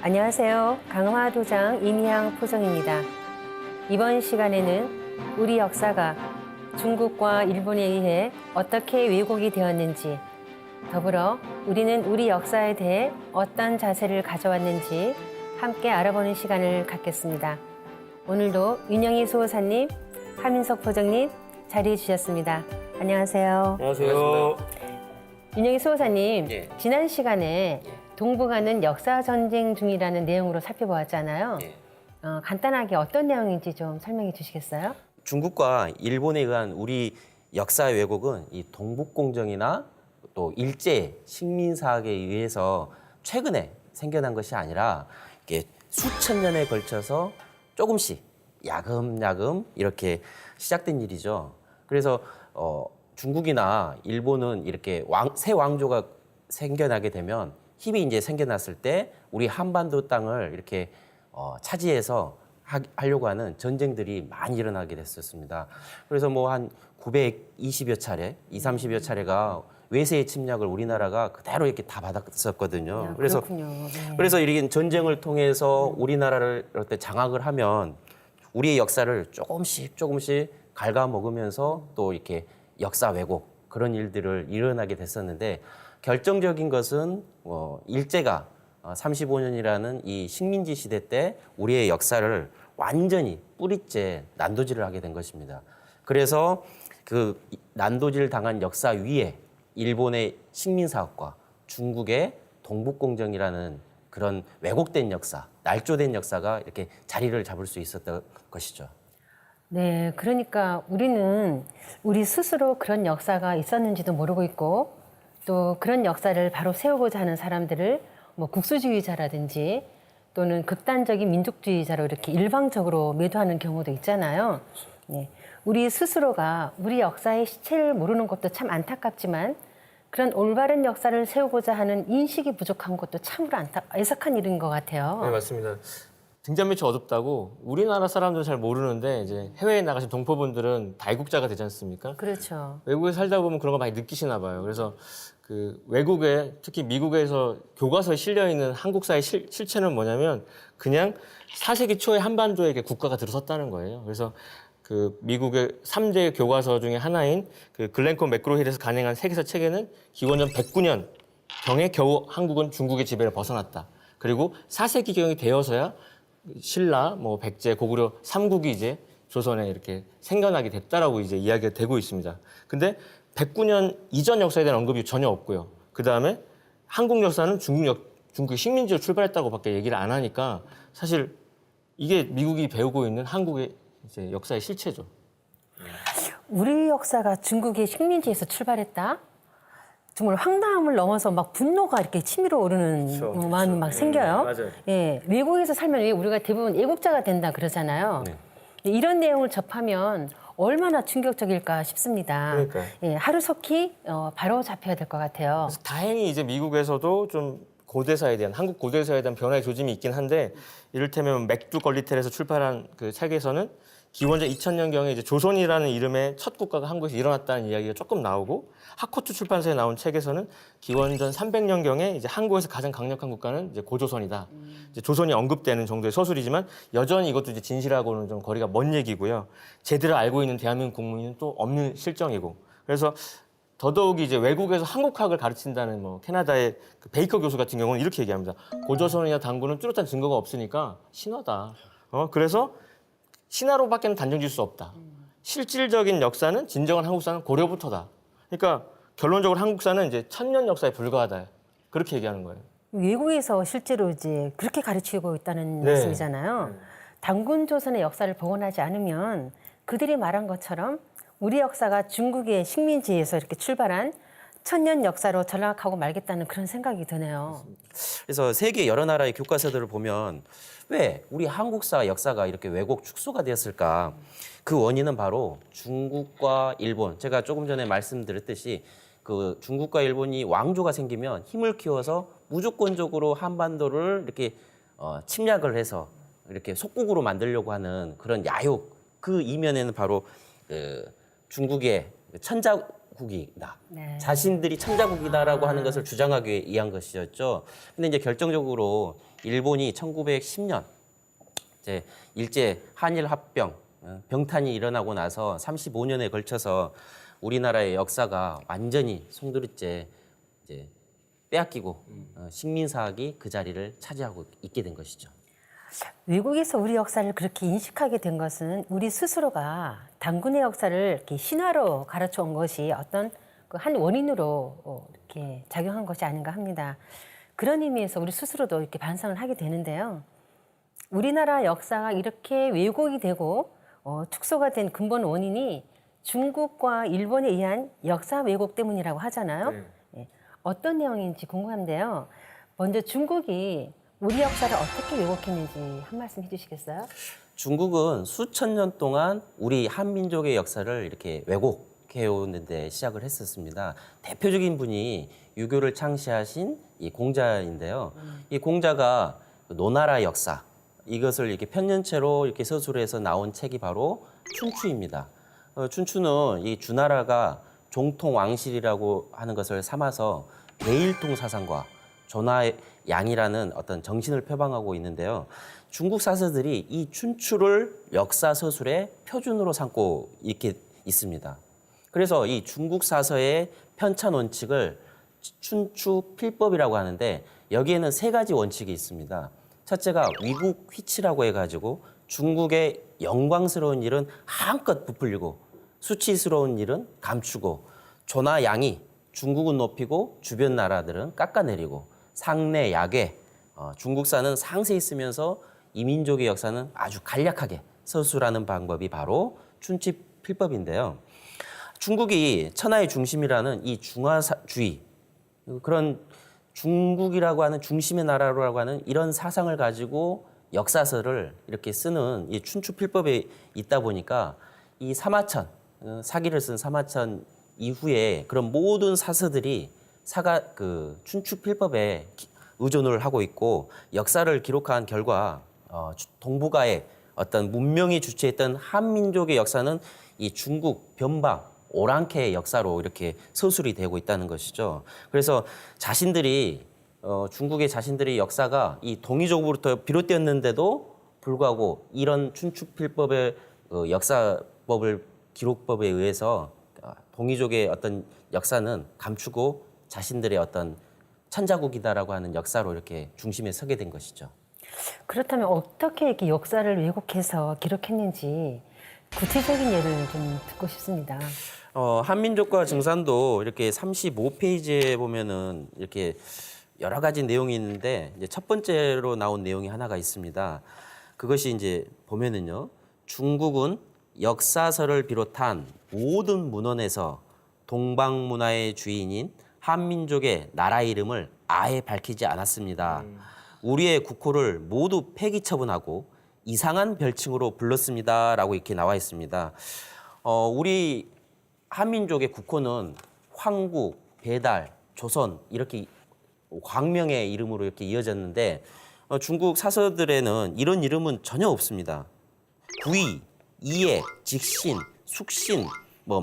안녕하세요. 강화도장 이미향 포정입니다. 이번 시간에는 우리 역사가 중국과 일본에 의해 어떻게 왜곡이 되었는지, 더불어 우리는 우리 역사에 대해 어떤 자세를 가져왔는지 함께 알아보는 시간을 갖겠습니다. 오늘도 윤영희 수호사님, 하민석 포정님 자리해 주셨습니다. 안녕하세요. 안녕하세요. 윤영희 수호사님, 예. 지난 시간에 동북아는 역사 전쟁 중이라는 내용으로 살펴보았잖아요. 예. 간단하게 어떤 내용인지 좀 설명해 주시겠어요? 중국과 일본에 의한 우리 역사 왜곡은 이 동북공정이나 또 일제 식민사학에 의해서 최근에 생겨난 것이 아니라 이게 수천 년에 걸쳐서 조금씩 야금야금 이렇게 시작된 일이죠. 그래서 중국이나 일본은 이렇게 새 왕조가 생겨나게 되면 힘이 이제 생겨났을 때 우리 한반도 땅을 이렇게 차지해서 하려고 하는 전쟁들이 많이 일어나게 됐었습니다. 그래서 뭐 한 920여 차례, 20-30여 차례가 외세의 침략을 우리나라가 그대로 이렇게 다 받았었거든요. 그렇군요. 그래서 이렇게 전쟁을 통해서 우리나라를 이렇게 장악을 하면 우리의 역사를 조금씩 갉아먹으면서 또 이렇게 역사 왜곡 그런 일들을 일어나게 됐었는데 결정적인 것은 일제가 35년이라는 이 식민지 시대 때 우리의 역사를 완전히 뿌리째 난도질을 하게 된 것입니다. 그래서 그 난도질 당한 역사 위에 일본의 식민사학과 중국의 동북공정이라는 그런 왜곡된 역사, 날조된 역사가 이렇게 자리를 잡을 수 있었던 것이죠. 네, 그러니까 우리는 우리 스스로 그런 역사가 있었는지도 모르고 있고 또 그런 역사를 바로 세우고자 하는 사람들을 뭐 국수주의자라든지 또는 극단적인 민족주의자로 이렇게 일방적으로 매도하는 경우도 있잖아요. 네, 우리 스스로가 우리 역사의 시체를 모르는 것도 참 안타깝지만 그런 올바른 역사를 세우고자 하는 인식이 부족한 것도 참으로 애석한 일인 것 같아요. 네, 맞습니다. 등잔빛이 어둡다고 우리나라 사람들은 잘 모르는데 이제 해외에 나가신 동포분들은 다이국자가 되지 않습니까? 그렇죠. 외국에 살다 보면 그런 거 많이 느끼시나 봐요. 그래서 그 외국에 특히 미국에서 교과서에 실려 있는 한국사의 실체는 뭐냐면 그냥 4세기 초에 한반도에 국가가 들어섰다는 거예요. 그래서 그 미국의 3대 교과서 중에 하나인 그 글렌콘 매크로힐에서 간행한 세계사 책에는 기원전 109년 경에 겨우 한국은 중국의 지배를 벗어났다. 그리고 4세기경이 되어서야 신라, 뭐 백제, 고구려 3국이 이제 조선에 이렇게 생겨나게 됐다라고 이제 이야기가 되고 있습니다. 근데 109년 이전 역사에 대한 언급이 전혀 없고요. 그 다음에 한국 역사는 중국의 식민지로 출발했다고밖에 얘기를 안 하니까 사실 이게 미국이 배우고 있는 한국의 이제 역사의 실체죠. 우리 역사가 중국의 식민지에서 출발했다? 정말 황당함을 넘어서 막 분노가 이렇게 치밀어 오르는 마음이 막 생겨요. 맞아요. 예, 외국에서 살면 왜 우리가 대부분 애국자가 된다 그러잖아요. 네. 이런 내용을 접하면 얼마나 충격적일까 싶습니다. 그러니까요. 예, 하루속히 바로 잡혀야 될 것 같아요. 그래서 다행히 이제 미국에서도 좀 고대사에 대한 한국 고대사에 대한 변화의 조짐이 있긴 한데 이를테면 맥두 걸리텔에서 출판한 그 책에서는 기원전 2000년경에 이제 조선이라는 이름의 첫 국가가 한국에서 일어났다는 이야기가 조금 나오고 하코트 출판사에 나온 책에서는 기원전 300년경에 이제 한국에서 가장 강력한 국가는 이제 고조선이다. 이제 조선이 언급되는 정도의 서술이지만 여전히 이것도 이제 진실하고는 좀 거리가 먼 얘기고요. 제대로 알고 있는 대한민국 국민은 또 없는 실정이고. 그래서 더더욱이 이제 외국에서 한국학을 가르친다는 뭐 캐나다의 그 베이커 교수 같은 경우는 이렇게 얘기합니다. 고조선이나 당군은 뚜렷한 증거가 없으니까 신화다. 그래서 신화로밖에는 단정 지을 수 없다. 실질적인 역사는 진정한 한국사는 고려부터다. 그러니까 결론적으로 한국사는 이제 1000년 역사에 불과하다. 그렇게 얘기하는 거예요. 외국에서 실제로 이제 그렇게 가르치고 있다는 말씀이잖아요. 단군 조선의 역사를 복원하지 않으면 그들이 말한 것처럼 우리 역사가 중국의 식민지에서 이렇게 출발한 1000년 역사로 전락하고 말겠다는 그런 생각이 드네요. 그래서 세계 여러 나라의 교과서들을 보면 왜 우리 한국사 역사가 이렇게 왜곡 축소가 되었을까? 그 원인은 바로 중국과 일본. 제가 조금 전에 말씀드렸듯이 그 중국과 일본이 왕조가 생기면 힘을 키워서 무조건적으로 한반도를 이렇게 침략을 해서 이렇게 속국으로 만들려고 하는 그런 야욕. 그 이면에는 바로 중국의 천자 천자국이다. 네. 자신들이 천자국이다라고 하는 것을 주장하기 위한 것이었죠. 근데 이제 결정적으로 일본이 1910년 이제 일제 한일 합병 병탄이 일어나고 나서 35년에 걸쳐서 우리나라의 역사가 완전히 송두리째 이제 빼앗기고 식민사학이 그 자리를 차지하고 있게 된 것이죠. 외국에서 우리 역사를 그렇게 인식하게 된 것은 우리 스스로가 단군의 역사를 이렇게 신화로 가르쳐 온 것이 어떤 그 한 원인으로 이렇게 작용한 것이 아닌가 합니다. 그런 의미에서 우리 스스로도 이렇게 반성을 하게 되는데요. 우리나라 역사가 이렇게 왜곡이 되고 축소가 된 근본 원인이 중국과 일본에 의한 역사 왜곡 때문이라고 하잖아요. 예, 어떤 내용인지 궁금한데요. 먼저 중국이 우리 역사를 어떻게 왜곡했는지 한 말씀 해주시겠어요? 중국은 수천 년 동안 우리 한민족의 역사를 이렇게 왜곡해오는데 시작을 했었습니다. 대표적인 분이 유교를 창시하신 이 공자인데요. 이 공자가 노나라 역사 이것을 이렇게 편년체로 이렇게 서술해서 나온 책이 바로 춘추입니다. 춘추는 이 주나라가 종통 왕실이라고 하는 것을 삼아서 대일통 사상과 전화양이라는 어떤 정신을 표방하고 있는데요. 중국 사서들이 이 춘추를 역사 서술의 표준으로 삼고 이렇게 있습니다. 그래서 이 중국 사서의 편찬 원칙을 춘추 필법이라고 하는데 여기에는 세 가지 원칙이 있습니다. 첫째가 위국 휘치라고 해가지고 중국의 영광스러운 일은 한껏 부풀리고 수치스러운 일은 감추고 조나 양이 중국은 높이고 주변 나라들은 깎아내리고 상내 약외 중국사는 상세히 쓰면서 이민족의 역사는 아주 간략하게 서술하는 방법이 바로 춘추 필법인데요. 중국이 천하의 중심이라는 이 중화주의 그런 중국이라고 하는 중심의 나라라고 하는 이런 사상을 가지고 역사서를 이렇게 쓰는 이 춘추 필법에 있다 보니까 이 사마천 사기를 쓴 사마천 이후에 그런 모든 사서들이 춘추 필법에 의존을 하고 있고 역사를 기록한 결과 동북아의 어떤 문명이 주체했던 한민족의 역사는 이 중국 변방 오랑캐의 역사로 이렇게 서술이 되고 있다는 것이죠. 그래서 중국의 자신들의 역사가 이 동이족으로부터 비롯되었는데도 불구하고 이런 춘추필법의 역사법을 기록법에 의해서 동이족의 어떤 역사는 감추고 자신들의 어떤 천자국이다라고 하는 역사로 이렇게 중심에 서게 된 것이죠. 그렇다면 어떻게 이렇게 역사를 왜곡해서 기록했는지 구체적인 예를 좀 듣고 싶습니다. 한민족과 증산도 이렇게 35페이지에 보면은 이렇게 여러 가지 내용이 있는데 이제 첫 번째로 나온 내용이 하나가 있습니다. 그것이 이제 보면은요. 중국은 역사서를 비롯한 모든 문헌에서 동방 문화의 주인인 한민족의 나라 이름을 아예 밝히지 않았습니다. 우리의 국호를 모두 폐기 처분하고 이상한 별칭으로 불렀습니다라고 이렇게 나와 있습니다. 우리 한민족의 국호는 황국, 배달, 조선 이렇게 광명의 이름으로 이렇게 이어졌는데 중국 사서들에는 이런 이름은 전혀 없습니다. 구이, 이에, 직신, 숙신,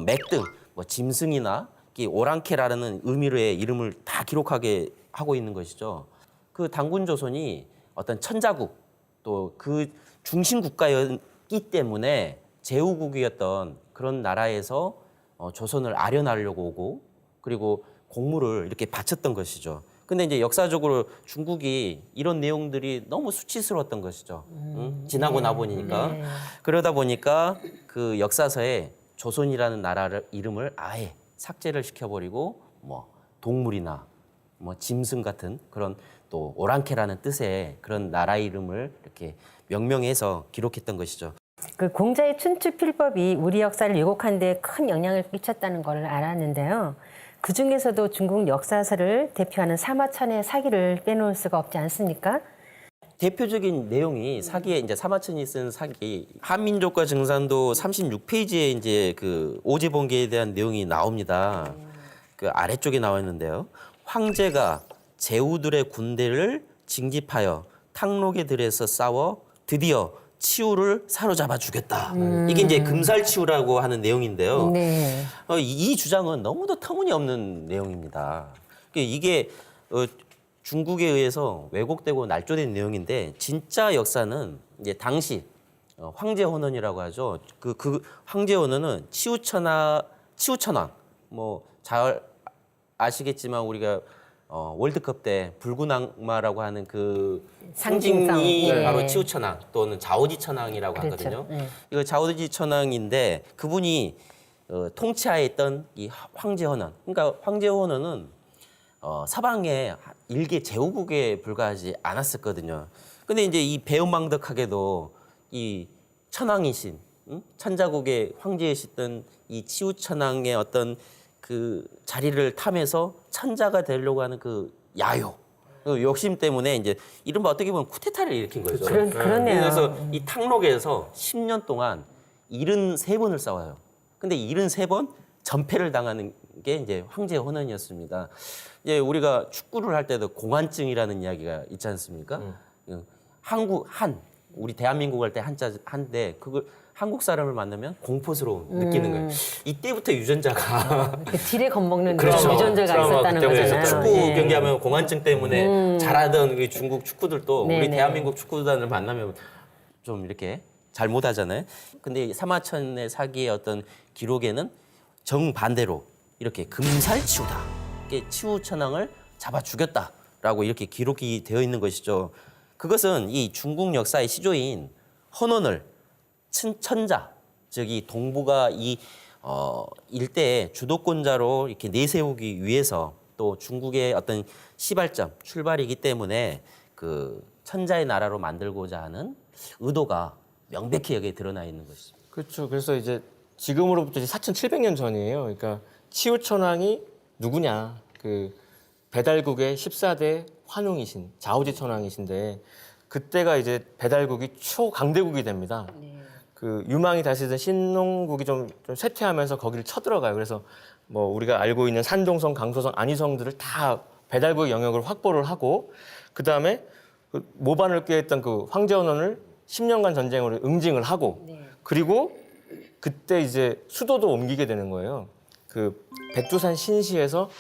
맥 등 짐승이나 오랑캐라는 의미로의 이름을 다 기록하게 하고 있는 것이죠. 그 단군 조선이 어떤 천자국 또 그 중심 국가였기 때문에 제후국이었던 그런 나라에서 조선을 아련하려고 오고 그리고 공물을 이렇게 바쳤던 것이죠. 근데 이제 역사적으로 중국이 이런 내용들이 너무 수치스러웠던 것이죠. 지나고 나 보니까. 네. 그러다 보니까 그 역사서에 조선이라는 나라를 이름을 아예 삭제를 시켜버리고 동물이나 짐승 같은 그런 또 오랑캐라는 뜻의 그런 나라 이름을 이렇게 명명해서 기록했던 것이죠. 그 공자의 춘추필법이 우리 역사를 왜곡한 데 큰 영향을 끼쳤다는 걸 알았는데요. 그 중에서도 중국 역사서를 대표하는 사마천의 사기를 빼놓을 수가 없지 않습니까? 대표적인 내용이 사기에 이제 사마천이 쓴 사기 한민족과 증산도 36페이지에 이제 그 오지봉계에 대한 내용이 나옵니다. 그 아래쪽에 나와 있는데요. 황제가 제후들의 군대를 징집하여 탕록에 들여서 싸워 드디어 치우를 사로잡아 주겠다. 이게 이제 금살치우라고 하는 내용인데요. 네. 이 주장은 너무도 터무니없는 내용입니다. 이게 중국에 의해서 왜곡되고 날조된 내용인데 진짜 역사는 이제 당시 황제헌원이라고 하죠. 그 황제헌원은 치우천왕 뭐 잘 아시겠지만 우리가 월드컵 때 붉은 악마라고 하는 그 상징성. 상징이 예. 바로 치우천왕 또는 자오지천왕이라고 그렇죠. 하거든요. 네. 이거 자오지천왕인데 그분이 통치하에 있던 이 황제헌원. 그러니까 황제헌원은 서방의 일개 제후국에 불과하지 않았었거든요. 근데 이제 이 배은망덕하게도 이 천왕이신 천자국의 황제이셨던 이 치우천왕의 어떤 그 자리를 탐해서 천자가 되려고 하는 그 야요, 그 욕심 때문에 이제 이른바 어떻게 보면 쿠데타를 일으킨 거죠. 그러네요. 그래서 이 탕록에서 10년 동안 73번을 싸워요. 근데 73번 전패를 당하는 게 이제 황제 헌원이었습니다. 이제 우리가 축구를 할 때도 공한증이라는 이야기가 있지 않습니까? 우리 대한민국 할 때 한데 그걸 한국 사람을 만나면 공포스러움 느끼는 거예요. 이때부터 유전자가 그 딜에 겁먹는 그렇죠. 그런 유전자가 있었다는 그래서 거잖아요. 축구 예. 경기하면 공황증 때문에 잘하던 그 중국 축구들도 우리 네네. 대한민국 축구단을 만나면 좀 이렇게 잘 못하잖아요. 근데 사마천의 사기의 어떤 기록에는 정반대로 이렇게 금살치우다, 이렇게 치우천왕을 잡아 죽였다라고 이렇게 기록이 되어 있는 것이죠. 그것은 이 중국 역사의 시조인 헌원을 천자, 즉 이 동북아 이 일대의 주도권자로 이렇게 내세우기 위해서 또 중국의 어떤 시발점, 출발이기 때문에 그 천자의 나라로 만들고자 하는 의도가 명백히 여기에 드러나 있는 것입니다. 그렇죠. 그래서 이제 지금으로부터 이제 4,700년 전이에요. 그러니까 치우천왕이 누구냐? 그 배달국의 14대 환웅이신 자오지 천왕이신데 그때가 이제 배달국이 초강대국이 됩니다. 그 유망이 다시던 신농국이 좀 쇠퇴하면서 거기를 쳐들어가요. 그래서 뭐 우리가 알고 있는 산동성, 강소성, 안위성들을 다 배달국의 영역을 확보를 하고 그 다음에 그 모반을 꾀했던 그 황제헌원을 10년간 전쟁으로 응징을 하고 그리고 그때 이제 수도도 옮기게 되는 거예요. 그 백두산 신시에서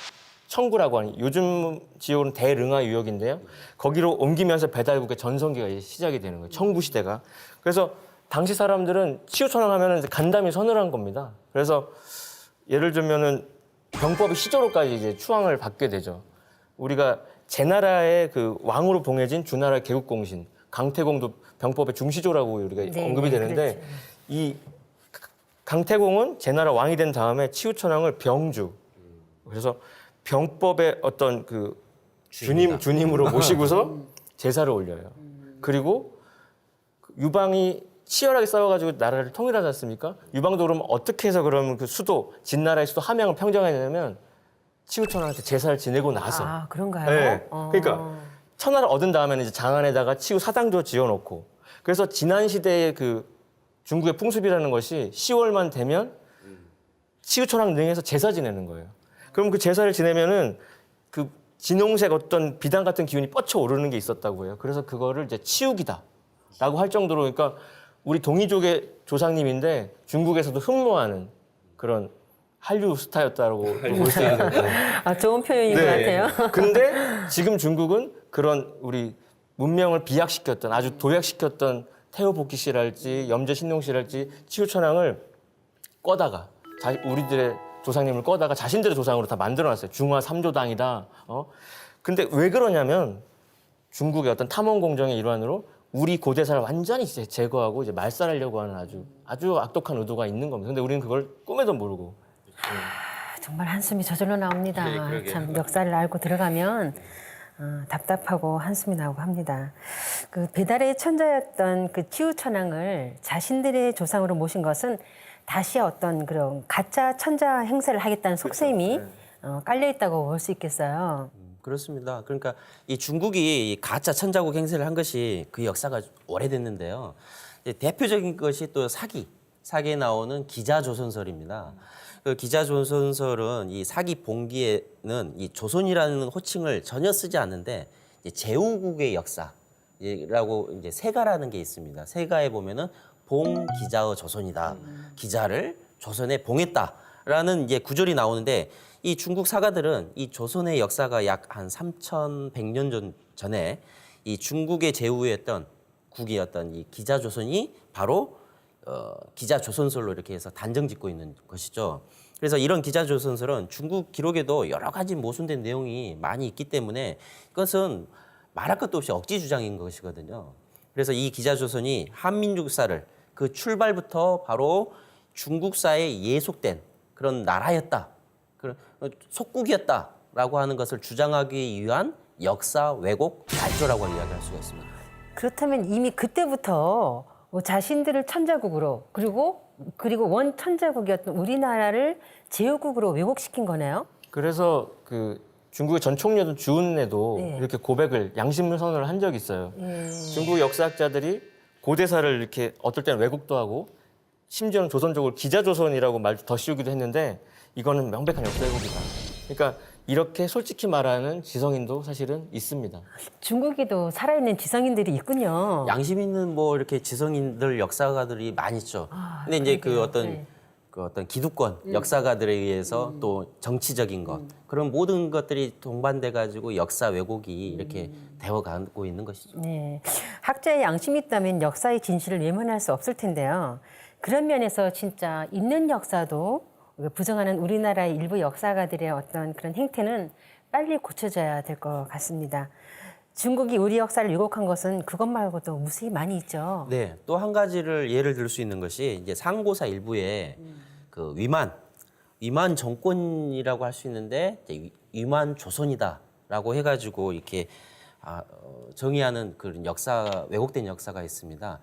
청구라고 하는 요즘 지역은 대릉하 유역인데요. 거기로 옮기면서 배달국의 전성기가 이제 시작이 되는 거예요. 청구 시대가. 그래서 당시 사람들은 치우천왕 하면은 이제 간담이 서늘한 겁니다. 그래서 예를 들면은 병법의 시조로까지 이제 추앙을 받게 되죠. 우리가 제나라의 그 왕으로 봉해진 주나라 개국공신 강태공도 병법의 중시조라고 우리가 네, 언급이 네, 되는데 그렇죠. 이 강태공은 제나라 왕이 된 다음에 치우천왕을 병주. 그래서 병법의 어떤 그 주님으로 모시고서 제사를 올려요. 그리고 유방이 치열하게 싸워가지고 나라를 통일하지 않습니까? 유방도 그러면 어떻게 해서 그러면 그 수도 진나라의 수도 함양을 평정하냐면 치우천왕한테 제사를 지내고 나서. 아, 그런가요? 네. 그러니까 천하를 얻은 다음에는 이제 장안에다가 치우 사당도 지어놓고. 그래서 지난 시대의 그 중국의 풍습이라는 것이 10월만 되면 치우천왕 능에서 제사 지내는 거예요. 그럼 그 제사를 지내면은 그 진홍색 어떤 비단 같은 기운이 뻗쳐 오르는 게 있었다고 해요. 그래서 그거를 이제 치우기다라고 할 정도로 그러니까 우리 동이족의 조상님인데 중국에서도 흠모하는 그런 한류 스타였다고 볼 수 있는 거예요. 아, 좋은 표현인 것 같아요. 근데 지금 중국은 그런 우리 문명을 비약시켰던 아주 도약시켰던 태호복희 씨랄지 염제 신농 씨랄지 치우천왕을 꺼다가 우리들의 조상님을 꺼다가 자신들의 조상으로 다 만들어놨어요. 중화 3조당이다. 근데 왜 그러냐면 중국의 어떤 탐험 공정의 일환으로 우리 고대사를 완전히 제거하고 이제 말살하려고 하는 아주 악독한 의도가 있는 겁니다. 근데 우리는 그걸 꿈에도 모르고. 정말 한숨이 저절로 나옵니다. 네, 그러게요. 참 역사를 알고 들어가면 답답하고 한숨이 나오고 합니다. 그 배달의 천자였던 그 치우천왕을 자신들의 조상으로 모신 것은 다시 어떤 그런 가짜 천자 행세를 하겠다는 속셈이 깔려 있다고 볼 수 있겠어요. 그렇습니다. 그러니까 이 중국이 이 가짜 천자국 행세를 한 것이 그 역사가 오래됐는데요. 이제 대표적인 것이 또 사기에 나오는 기자조선설입니다. 그 기자조선설은 이 사기 봉기에는 이 조선이라는 호칭을 전혀 쓰지 않는데 이제 제후국의 역사, 라고 이제 세가라는 게 있습니다. 세가에 보면은 봉 기자의 조선이다. 기자를 조선에 봉했다라는 이제 구절이 나오는데 이 중국 사가들은 이 조선의 역사가 약 한 3,100년 전에 이 중국의 제후였던 국이었던 이 기자조선이 바로 기자조선설로 이렇게 해서 단정짓고 있는 것이죠. 그래서 이런 기자조선설은 중국 기록에도 여러 가지 모순된 내용이 많이 있기 때문에 이것은 말할 것도 없이 억지 주장인 것이거든요. 그래서 이 기자조선이 한민족사를 그 출발부터 바로 중국사에 예속된 그런 나라였다, 그런 속국이었다라고 하는 것을 주장하기 위한 역사 왜곡 발조라고 이야기할 수가 있습니다. 그렇다면 이미 그때부터 자신들을 천자국으로 그리고 원 천자국이었던 우리나라를 제후국으로 왜곡시킨 거네요. 그래서 그 중국의 전 총리였던 주은래도 네. 이렇게 고백을 양심을 선언을 한 적이 있어요. 중국 역사학자들이 고대사를 이렇게 어떨 때는 왜곡도 하고 심지어는 조선족을 기자조선이라고 말 더 씌우기도 했는데 이거는 명백한 역사 왜곡이다. 그러니까 이렇게 솔직히 말하는 지성인도 사실은 있습니다. 중국에도 살아있는 지성인들이 있군요. 양심 있는 뭐 이렇게 지성인들 역사가들이 많이 있죠. 근데 이제 그 그러게요. 어떤 네. 그 어떤 기득권 역사가들에 의해서 또 정치적인 것 그런 모든 것들이 동반돼 가지고 역사 왜곡이 이렇게 되어 가고 있는 것이죠. 네. 학자의 양심이 있다면 역사의 진실을 외면할 수 없을 텐데요. 그런 면에서 진짜 있는 역사도 부정하는 우리나라의 일부 역사가들의 어떤 그런 행태는 빨리 고쳐져야 될 것 같습니다. 중국이 우리 역사를 왜곡한 것은 그것 말고도 무수히 많이 있죠. 네, 또 한 가지를 예를 들 수 있는 것이 이제 상고사 일부에 그 위만 정권이라고 할 수 있는데 이제 위만 조선이다라고 해가지고 이렇게 정의하는 그런 역사 왜곡된 역사가 있습니다.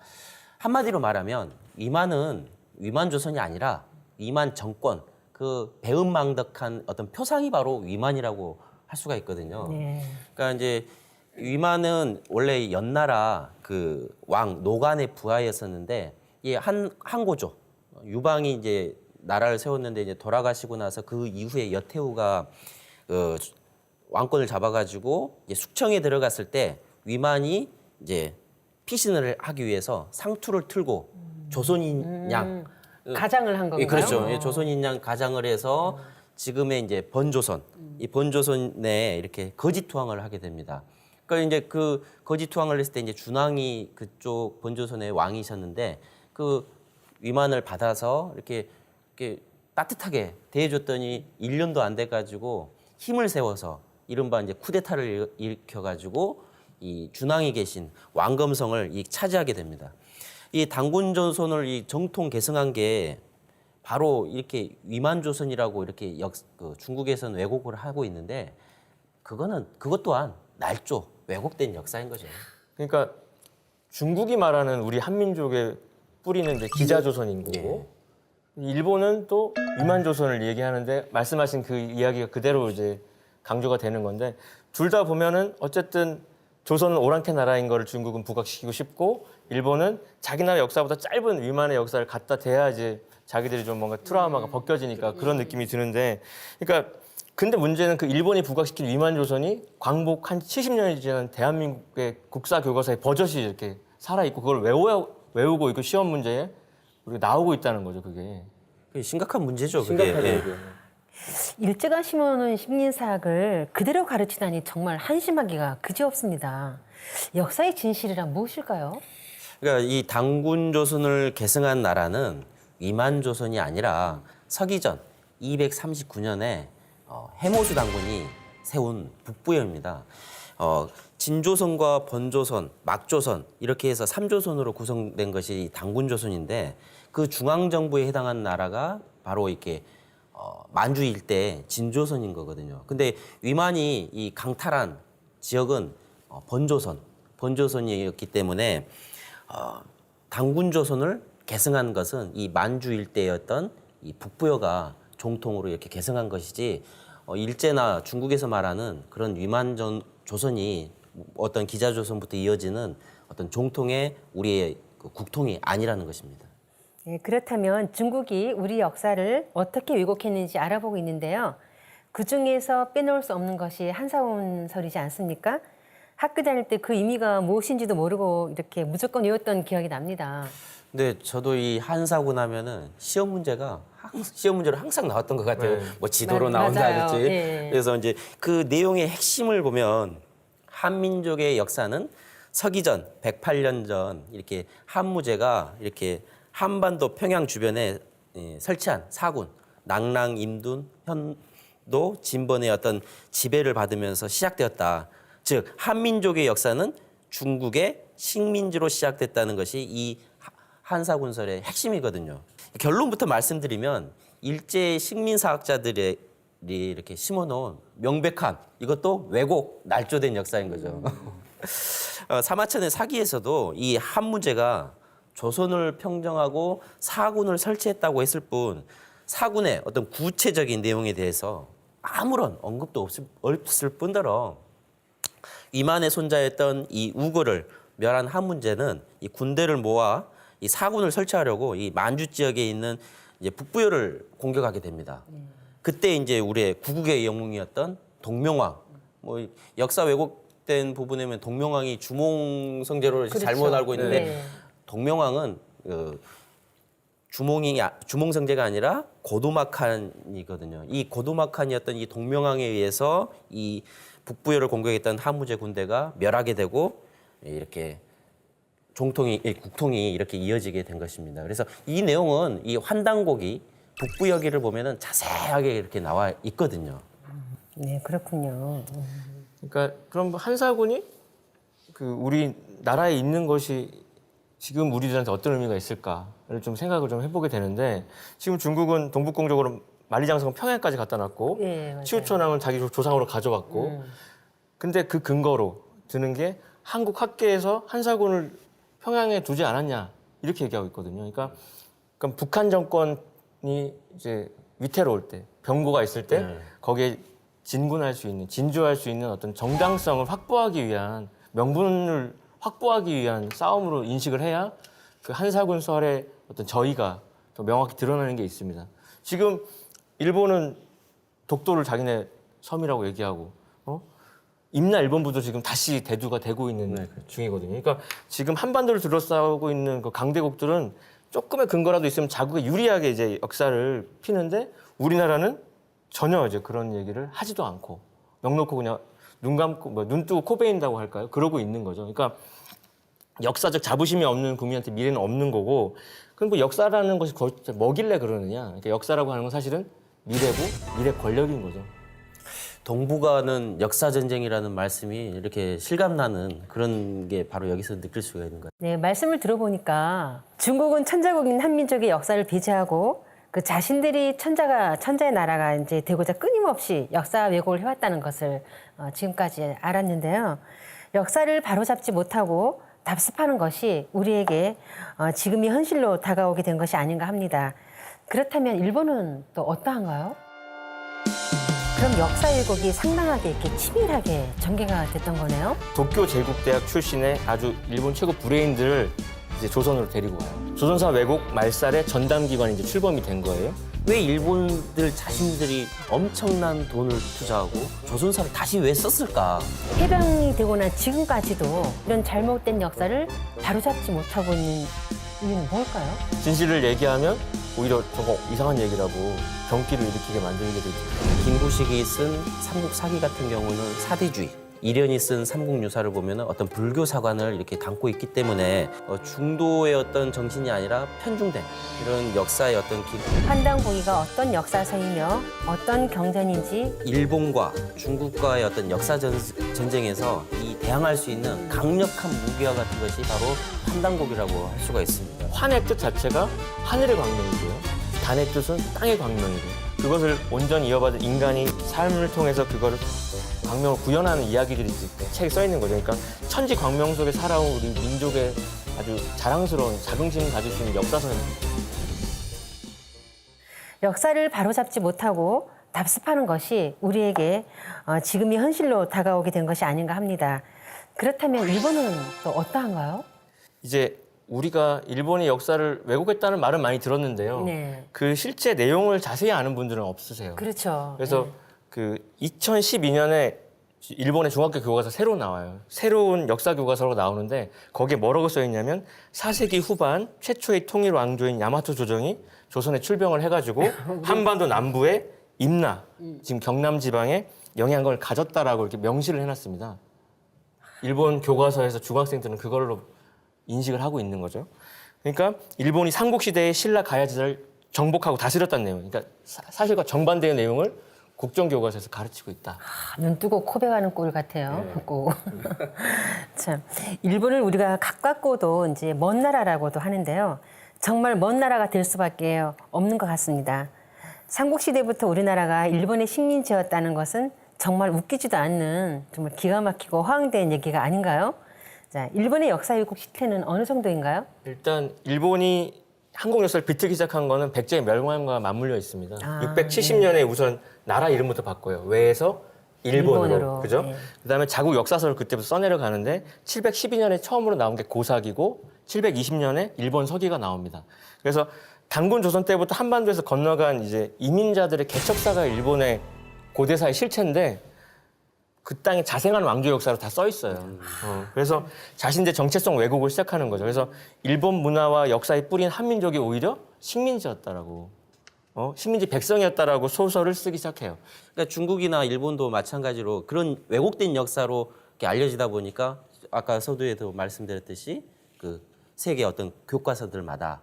한마디로 말하면 위만은 위만 조선이 아니라 위만 정권 그 배은망덕한 어떤 표상이 바로 위만이라고 할 수가 있거든요. 네. 그러니까 이제 위만은 원래 연나라 그 왕 노간의 부하였었는데 이 한고조 유방이 이제 나라를 세웠는데 이제 돌아가시고 나서 그 이후에 여태후가 왕권을 잡아가지고 이제 숙청에 들어갔을 때 위만이 이제 피신을 하기 위해서 상투를 틀고 조선인 양 가장을 한 건가요? 예, 그렇죠. 예, 조선인 양 가장을 해서 지금의 이제 번조선, 이 번조선 내에 이렇게 거짓 투항을 하게 됩니다. 그러니까 이제 그 거짓 투항을 했을 때 이제 준왕이 그쪽 번조선의 왕이셨는데 그 위만을 받아서 이렇게 따뜻하게 대해줬더니 1년도 안 돼가지고 힘을 세워서 이른바 이제 쿠데타를 일으켜가지고 이 준왕이 계신 왕검성을 차지하게 됩니다. 이 단군조선을 이 정통 계승한 게 바로 이렇게 위만조선이라고 이렇게 중국에서는 왜곡을 하고 있는데 그것 또한 날조 왜곡된 역사인 거죠. 그러니까 중국이 말하는 우리 한민족의 뿌리는 이제 기자조선인 거고 일본은 또 위만조선을 얘기하는데 말씀하신 그 이야기가 그대로 이제 강조가 되는 건데 둘 다 보면은 어쨌든 조선은 오랑캐 나라인 거를 중국은 부각시키고 싶고 일본은 자기 나라 역사보다 짧은 위만의 역사를 갖다 대야 이제 자기들이 좀 뭔가 트라우마가 벗겨지니까 그런 느낌이 드는데 그러니까 근데 문제는 그 일본이 부각시킨 위만조선이 광복 한 70년이 지난 대한민국의 국사 교과서에 버젓이 이렇게 살아있고 그걸 외우고 이거 시험 문제에 우리가 나오고 있다는 거죠, 그게. 심각한 문제죠. 심각하죠, 그게. 그게. 일제가 심어놓은 식민사학을 그대로 가르치다니 정말 한심하기가 그지없습니다. 역사의 진실이란 무엇일까요? 그러니까 이 단군조선을 계승한 나라는 위만조선이 아니라 서기전 239년에 해모수 단군이 세운 북부여입니다. 진조선과 번조선, 막조선 이렇게 해서 3조선으로 구성된 것이 단군조선인데 그 중앙정부에 해당한 나라가 바로 이렇게 만주 일대 진조선인 거거든요. 근데 위만이 이 강탈한 지역은 번조선이었기 때문에 단군조선을 계승한 것은 이 만주 일대였던 이 북부여가 종통으로 이렇게 계승한 것이지 일제나 중국에서 말하는 그런 위만조선이 어떤 기자조선부터 이어지는 어떤 종통의 우리의 그 국통이 아니라는 것입니다. 네, 그렇다면 중국이 우리 역사를 어떻게 왜곡했는지 알아보고 있는데요. 그중에서 빼놓을 수 없는 것이 한사원설이지 않습니까? 학교 다닐 때 그 의미가 무엇인지도 모르고 이렇게 무조건 외웠던 기억이 납니다. 근데 저도 이 한사군 하면은 시험 문제가 시험 문제로 항상 나왔던 것 같아요. 네. 뭐 지도로 맞아요. 나온다든지. 네. 그래서 이제 그 내용의 핵심을 보면 한민족의 역사는 서기전 108년 전 이렇게 한무제가 이렇게 한반도 평양 주변에 설치한 사군 낭랑, 임둔, 현도, 진번의 어떤 지배를 받으면서 시작되었다. 즉 한민족의 역사는 중국의 식민지로 시작됐다는 것이 이 한사군설의 핵심이거든요. 결론부터 말씀드리면 일제 식민사학자들이 이렇게 심어놓은 명백한 이것도 왜곡, 날조된 역사인 거죠. 사마천의 사기에서도 이 한무제가 조선을 평정하고 사군을 설치했다고 했을 뿐 사군의 어떤 구체적인 내용에 대해서 아무런 언급도 없을 뿐더러 위만의 손자였던 이 우고를 멸한 한문제는 이 군대를 모아 이 사군을 설치하려고 이 만주 지역에 있는 이제 북부여를 공격하게 됩니다. 그때 이제 우리의 구국의 영웅이었던 동명왕, 뭐 역사 왜곡된 부분에면 동명왕이 주몽성제로 그렇죠. 잘못 알고 있는데 네. 동명왕은 주몽성제가 아니라 고도막한이거든요. 이 고도막한이었던 이 동명왕에 의해서 이 북부여를 공격했던 한무제 군대가 멸하게 되고 이렇게 국통이 이렇게 이어지게 된 것입니다. 그래서 이 내용은 이 환단곡이 북부여기를 보면은 자세하게 이렇게 나와 있거든요. 네, 그렇군요. 그러니까 그럼 한사군이 그 우리 나라에 있는 것이 지금 우리들한테 어떤 의미가 있을까를 좀 생각을 좀 해보게 되는데 지금 중국은 동북공적으로 만리장성은 평양까지 갖다 놨고 네, 맞아요. 치우초남은 자기 조상으로 가져왔고 근데 그 근거로 드는 게 한국 학계에서 한사군을 평양에 두지 않았냐 이렇게 얘기하고 있거든요. 그러니까 북한 정권이 이제 위태로울 때 병고가 있을 때 거기에 진군할 수 있는 진주할 수 있는 어떤 정당성을 확보하기 위한 명분을 확보하기 위한 싸움으로 인식을 해야 그 한사군 설의 어떤 저희가 더 명확히 드러나는 게 있습니다. 지금 일본은 독도를 자기네 섬이라고 얘기하고 임나 일본부도 지금 다시 대두가 되고 있는 중이거든요. 그러니까 지금 한반도를 둘러싸고 있는 그 강대국들은 조금의 근거라도 있으면 자국에 유리하게 이제 역사를 피는데 우리나라는 전혀 이제 그런 얘기를 하지도 않고 넉놓고 그냥 눈 감고 눈 뜨고 코 베인다고 할까요? 그러고 있는 거죠. 그러니까 역사적 자부심이 없는 국민한테 미래는 없는 거고 그럼 뭐 역사라는 것이 뭐길래 그러느냐? 그러니까 역사라고 하는 건 사실은 미래고 미래 권력인 거죠. 동북아는 역사 전쟁이라는 말씀이 이렇게 실감나는 그런 게 바로 여기서 느낄 수가 있는 거예요. 네, 말씀을 들어보니까 중국은 천자국인 한민족의 역사를 배제하고 그 자신들이 천자의 나라가 이제 되고자 끊임없이 역사 왜곡을 해왔다는 것을 지금까지 알았는데요. 역사를 바로잡지 못하고 답습하는 것이 우리에게 지금이 현실로 다가오게 된 것이 아닌가 합니다. 그렇다면 일본은 또 어떠한가요? 그럼 역사 왜곡이 상당하게 이렇게 치밀하게 전개가 됐던 거네요. 도쿄 제국대학 출신의 아주 일본 최고 브레인들을 이제 조선으로 데리고 가요. 조선사 왜곡 말살의 전담기관이 이제 출범이 된 거예요. 왜 일본들 자신들이 엄청난 돈을 투자하고 조선사를 다시 왜 썼을까? 해방이 되고 난 지금까지도 이런 잘못된 역사를 바로잡지 못하고 있는 이유는 뭘까요? 진실을 얘기하면 오히려 저거 이상한 얘기라고 경기를 일으키게 만들게 되죠. 김구식이 쓴 삼국사기 같은 경우는 사대주의, 이련이 쓴 삼국유사를 보면 어떤 불교 사관을 이렇게 담고 있기 때문에 중도의 어떤 정신이 아니라 편중된 이런 역사의 어떤 환단고기가 어떤 역사서이며 어떤 경전인지 일본과 중국과의 어떤 역사 전쟁에서 이 대항할 수 있는 강력한 무기와 같은 것이 바로 환단곡이라고 할 수가 있습니다. 환의 뜻 자체가 하늘의 광명이고요. 단의 뜻은 땅의 광명이고 그것을 온전히 이어받은 인간이 삶을 통해서 그거를 광명을 구현하는 이야기들이 책에 써 있는 거죠. 그러니까 천지 광명 속에 살아온 우리 민족의 아주 자랑스러운 자긍심을 가질 수 있는 역사서입니다. 역사를 바로잡지 못하고 답습하는 것이 우리에게 지금이 현실로 다가오게 된 것이 아닌가 합니다. 그렇다면 일본은 또 어떠한가요? 이제 우리가 일본의 역사를 왜곡했다는 말은 많이 들었는데요. 네. 그 실제 내용을 자세히 아는 분들은 없으세요. 그렇죠. 그래서 그 2012년에 일본의 중학교 교과서 새로 나와요. 새로운 역사 교과서로 나오는데 거기에 뭐라고 써 있냐면 4세기 후반 최초의 통일 왕조인 야마토 조정이 조선에 출병을 해가지고 한반도 남부의 임나, 지금 경남 지방에 영향력을 가졌다라고 이렇게 명시를 해놨습니다. 일본 교과서에서 중학생들은 그걸로 인식을 하고 있는 거죠. 그러니까 일본이 삼국시대의 신라 가야지를 정복하고 다스렸다는 내용. 그러니까 사실과 정반대의 내용을 국정교과서에서 가르치고 있다. 눈 뜨고 코 베가는 꼴 같아요. 꼭. 참, 일본을 우리가 가깝고도 이제 먼 나라라고도 하는데요. 정말 먼 나라가 될 수밖에 없는 것 같습니다. 삼국시대부터 우리나라가 일본의 식민지였다는 것은 정말 웃기지도 않는 정말 기가 막히고 허황된 얘기가 아닌가요? 자, 일본의 역사 왜곡 실태는 어느 정도인가요? 일단 일본이 한국 역사를 비틀기 시작한 거는 백제의 멸망과 맞물려 있습니다. 670년에 우선 나라 이름부터 바꿔요. 왜에서 일본으로. 그죠? 네. 그다음에 자국 역사서를 그때부터 써내려 가는데 712년에 처음으로 나온 게 고사기고 720년에 일본 서기가 나옵니다. 그래서 단군 조선 때부터 한반도에서 건너간 이제 이민자들의 개척사가 일본의 고대사의 실체인데 그 땅에 자생한 왕조 역사로 다 써 있어요. 그래서 자신의 정체성 왜곡을 시작하는 거죠. 그래서 일본 문화와 역사에 뿌린 한민족이 오히려 식민지였다라고, 식민지 백성이었다라고 소설을 쓰기 시작해요. 그러니까 중국이나 일본도 마찬가지로 그런 왜곡된 역사로 이렇게 알려지다 보니까 아까 서두에도 말씀드렸듯이 그 세계 어떤 교과서들마다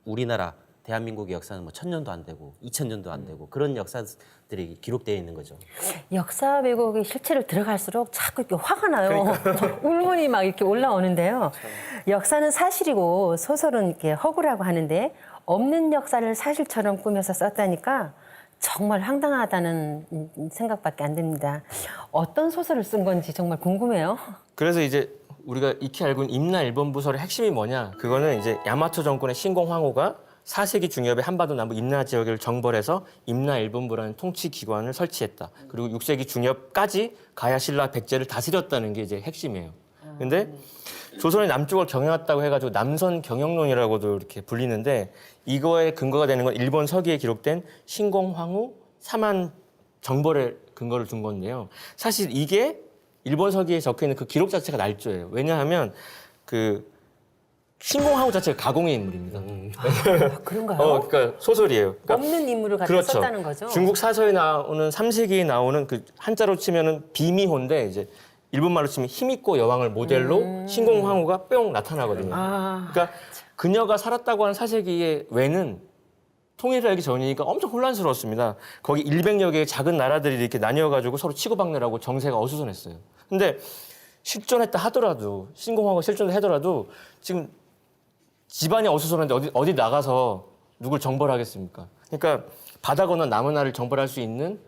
우리나라 대한민국의 역사는 뭐 1000년도 안 되고 2000년도 안 되고 그런 역사들이 기록되어 있는 거죠. 역사 왜곡의 실체를 들어갈수록 자꾸 이렇게 화가 나요. 울분이 막 이렇게 올라오는데요. 역사는 사실이고 소설은 이렇게 허구라고 하는데 없는 역사를 사실처럼 꾸며서 썼다니까 정말 황당하다는 생각밖에 안 듭니다. 어떤 소설을 쓴 건지 정말 궁금해요. 그래서 이제 우리가 익히 알고 있는 임나 일본 부설의 핵심이 뭐냐? 그거는 이제 야마토 정권의 신공 황후가 4세기 중엽에 한반도 남부 임나 지역을 정벌해서 임나 일본부라는 통치 기관을 설치했다. 그리고 6세기 중엽까지 가야 신라 백제를 다스렸다는 게 이제 핵심이에요. 근데 조선의 남쪽을 경영했다고 해가지고 남선 경영론이라고도 이렇게 불리는데 이거에 근거가 되는 건 일본 서기에 기록된 신공 황후 사만 정벌의 근거를 둔 건데요. 사실 이게 일본 서기에 적혀 있는 그 기록 자체가 날조예요. 왜냐하면 그 신공황후 자체가 가공의 인물입니다. 그런가요? 그러니까 소설이에요. 그러니까 없는 인물을 갖다 그렇죠. 썼다는 거죠? 중국 사서에 나오는 3세기에 나오는 그 한자로 치면은 비미호인데 이제 일본말로 치면 힘있고 여왕을 모델로 신공황후가 뿅 나타나거든요. 그러니까 그녀가 살았다고 하는 4세기의 외는 통일을 하기 전이니까 엄청 혼란스러웠습니다. 거기 100여 개의 작은 나라들이 이렇게 나뉘어가지고 서로 치고받느라고 정세가 어수선했어요. 근데 실존했다 하더라도 신공황후가 실존을 하더라도 지금 집안이 어수선한데 어디 나가서 누굴 정벌하겠습니까? 그러니까 바다 건너 남은 나라를 정벌할 수 있는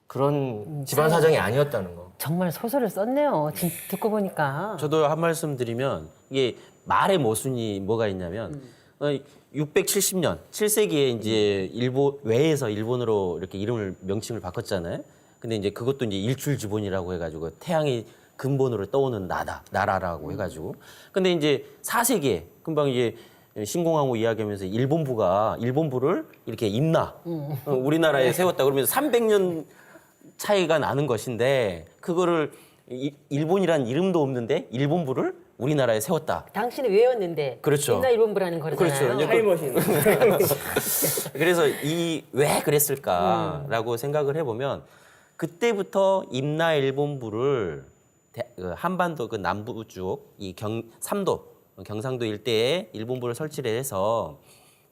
그런 집안 사정이 아니었다는 거. 정말 소설을 썼네요. 듣고 보니까. 저도 한 말씀 드리면 이게 말의 모순이 뭐가 있냐면 670년 7세기에 이제 일본 외에서 일본으로 이렇게 이름을 명칭을 바꿨잖아요. 근데 이제 그것도 이제 일출지본이라고 해가지고 태양이 근본으로 떠오는 나라라고 해가지고. 근데 이제 4세기에 금방 이제 신공황후 이야기하면서 일본부를 이렇게 임나 우리나라에 세웠다 그러면서 300년 차이가 나는 것인데 그거를 일본이란 이름도 없는데 일본부를 우리나라에 세웠다. 당신은 왜였는데? 그렇죠. 옛날 일본부라는 거잖아요. 그렇죠. 타임머신. 그래서 왜 그랬을까라고 생각을 해보면 그때부터 임나 일본부를 한반도 그 남부 쪽 이 삼도 경상도 일대에 일본부를 설치를 해서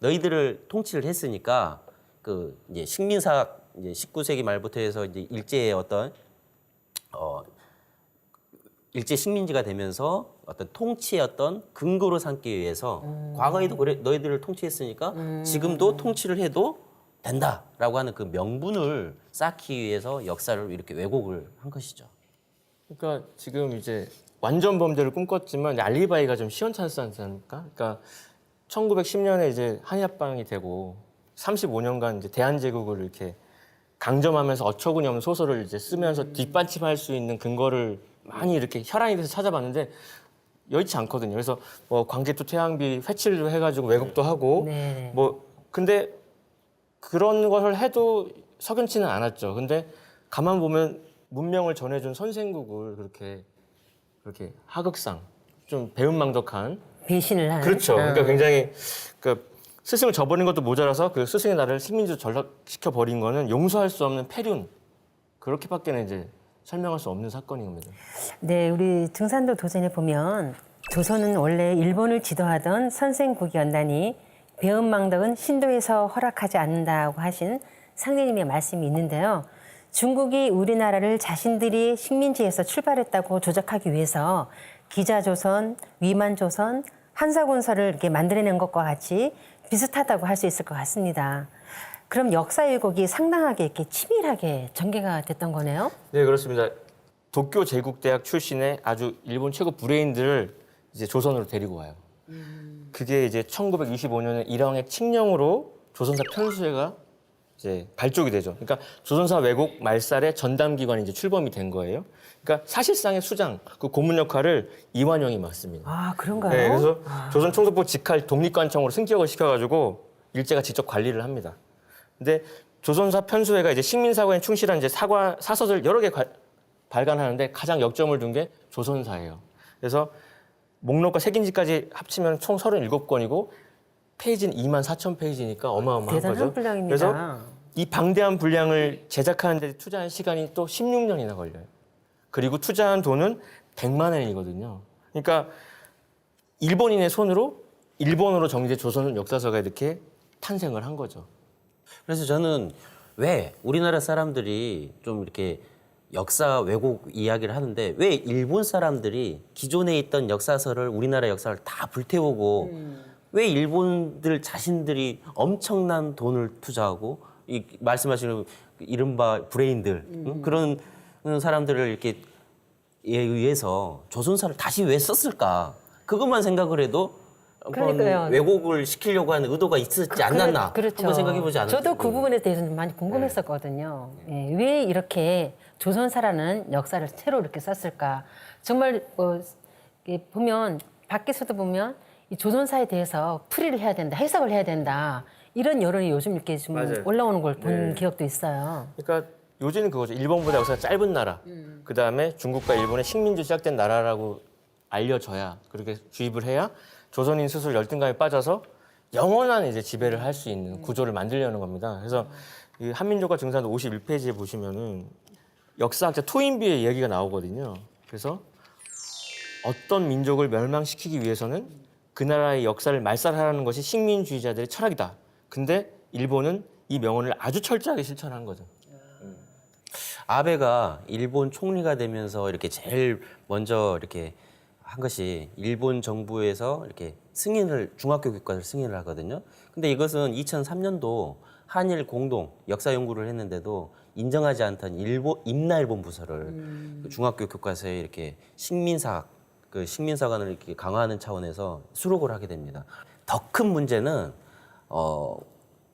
너희들을 통치를 했으니까 그 이제 식민사 이제 19세기 말부터 해서 이제 일제의 어떤 일제 식민지가 되면서 어떤 통치의 어떤 근거로 삼기 위해서 과거에도 그래 너희들을 통치했으니까 지금도 통치를 해도 된다라고 하는 그 명분을 쌓기 위해서 역사를 이렇게 왜곡을 한 것이죠. 그러니까 지금 이제 완전 범죄를 꿈꿨지만 알리바이가 좀 시원찮지 않습니까? 그러니까 1910년에 이제 한일합방이 되고 35년간 이제 대한제국을 이렇게 강점하면서 어처구니 없는 소설을 이제 쓰면서 뒷받침할 수 있는 근거를 많이 이렇게 혈안이 돼서 찾아봤는데 여의치 않거든요. 그래서 뭐 광개토 태양비 회칠도 해가지고 왜곡도 하고 네. 뭐 근데 그런 것을 해도 석연치는 않았죠. 근데 가만 보면 문명을 전해준 선생국을 그렇게 하극상, 좀 배은망덕한 배신을 하는. 그렇죠. 그러니까 굉장히 스승을 저버린 것도 모자라서 그 스승의 나라를 식민지로 전락시켜 버린 거는 용서할 수 없는 패륜 그렇게밖에는 이제 설명할 수 없는 사건인 겁니다. 네, 우리 증산도 도전에 보면 조선은 원래 일본을 지도하던 선생국이었나니 배은망덕은 신도에서 허락하지 않는다고 하신 상례님의 말씀이 있는데요. 중국이 우리나라를 자신들이 식민지에서 출발했다고 조작하기 위해서 기자조선, 위만조선, 한사군서를 이렇게 만들어낸 것과 같이 비슷하다고 할 수 있을 것 같습니다. 그럼 역사 왜곡이 상당하게 이렇게 치밀하게 전개가 됐던 거네요. 네, 그렇습니다. 도쿄 제국대학 출신의 아주 일본 최고 브레인들을 이제 조선으로 데리고 와요. 그게 이제 1925년에 일왕의 칙령으로 조선사 편수회가 이제 발족이 되죠. 그러니까 조선사 왜곡 말살의 전담 기관이 이제 출범이 된 거예요. 그러니까 사실상의 수장, 그 고문 역할을 이완용이 맡습니다. 아, 그런가요? 네, 그래서 조선 총독부 직할 독립관청으로 승격을 시켜가지고 일제가 직접 관리를 합니다. 근데 조선사 편수회가 이제 식민사관에 충실한 이제 사서들 여러 개 발간하는데 가장 역점을 둔 게 조선사예요. 그래서 목록과 색인지까지 합치면 총 37권이고 페이지는 24,000페이지니까 어마어마한 대단한 거죠. 분량입니다. 그래서 이 방대한 분량을 제작하는 데 투자한 시간이 또 16년이나 걸려요. 그리고 투자한 돈은 100만 원이거든요. 그러니까 일본인의 손으로 일본어로 정리된 조선 역사서가 이렇게 탄생을 한 거죠. 그래서 저는 왜 우리나라 사람들이 좀 이렇게 역사 왜곡 이야기를 하는데 왜 일본 사람들이 기존에 있던 역사서를 우리나라 역사를 다 불태우고 왜 일본들 자신들이 엄청난 돈을 투자하고 이 말씀하시는 이른바 브레인들 그런 사람들을 이렇게 에 의해서 조선사를 다시 왜 썼을까? 그것만 생각을 해도 그러니까요. 왜곡을 시키려고 하는 의도가 있었지 않았나 그렇죠. 한번 생각해보지 않았나요? 저도 그 부분에 대해서는 많이 궁금했었거든요. 예, 왜 이렇게 조선사라는 역사를 새로 이렇게 썼을까? 정말 이렇게 보면 밖에서도 보면 이 조선사에 대해서 풀이를 해야 된다, 해석을 해야 된다 이런 여론이 요즘 이렇게 좀 맞아요. 올라오는 걸 본 네. 기억도 있어요. 그러니까 요즘은 그거죠. 일본보다 역사가 짧은 나라. 그다음에 중국과 일본의 식민지 시작된 나라라고 알려져야 그렇게 주입을 해야 조선인 스스로 열등감에 빠져서 영원한 이제 지배를 할 수 있는 구조를 만들려는 겁니다. 그래서 이 한민족과 증산도 51페이지에 보시면은 역사학자 토인비의 이야기가 나오거든요. 그래서 어떤 민족을 멸망시키기 위해서는 그 나라의 역사를 말살하라는 것이 식민주의자들의 철학이다. 근데 일본은 이 명언을 아주 철저하게 실천한 거죠. 아베가 일본 총리가 되면서 이렇게 제일 먼저 이렇게 한 것이 일본 정부에서 이렇게 승인을 중학교 교과를 승인을 하거든요. 근데 이것은 2003년도 한일 공동 역사 연구를 했는데도 인정하지 않던 임나일본 부서를 그 중학교 교과서에 이렇게 식민사관을 이렇게 강화하는 차원에서 수록을 하게 됩니다. 더 큰 문제는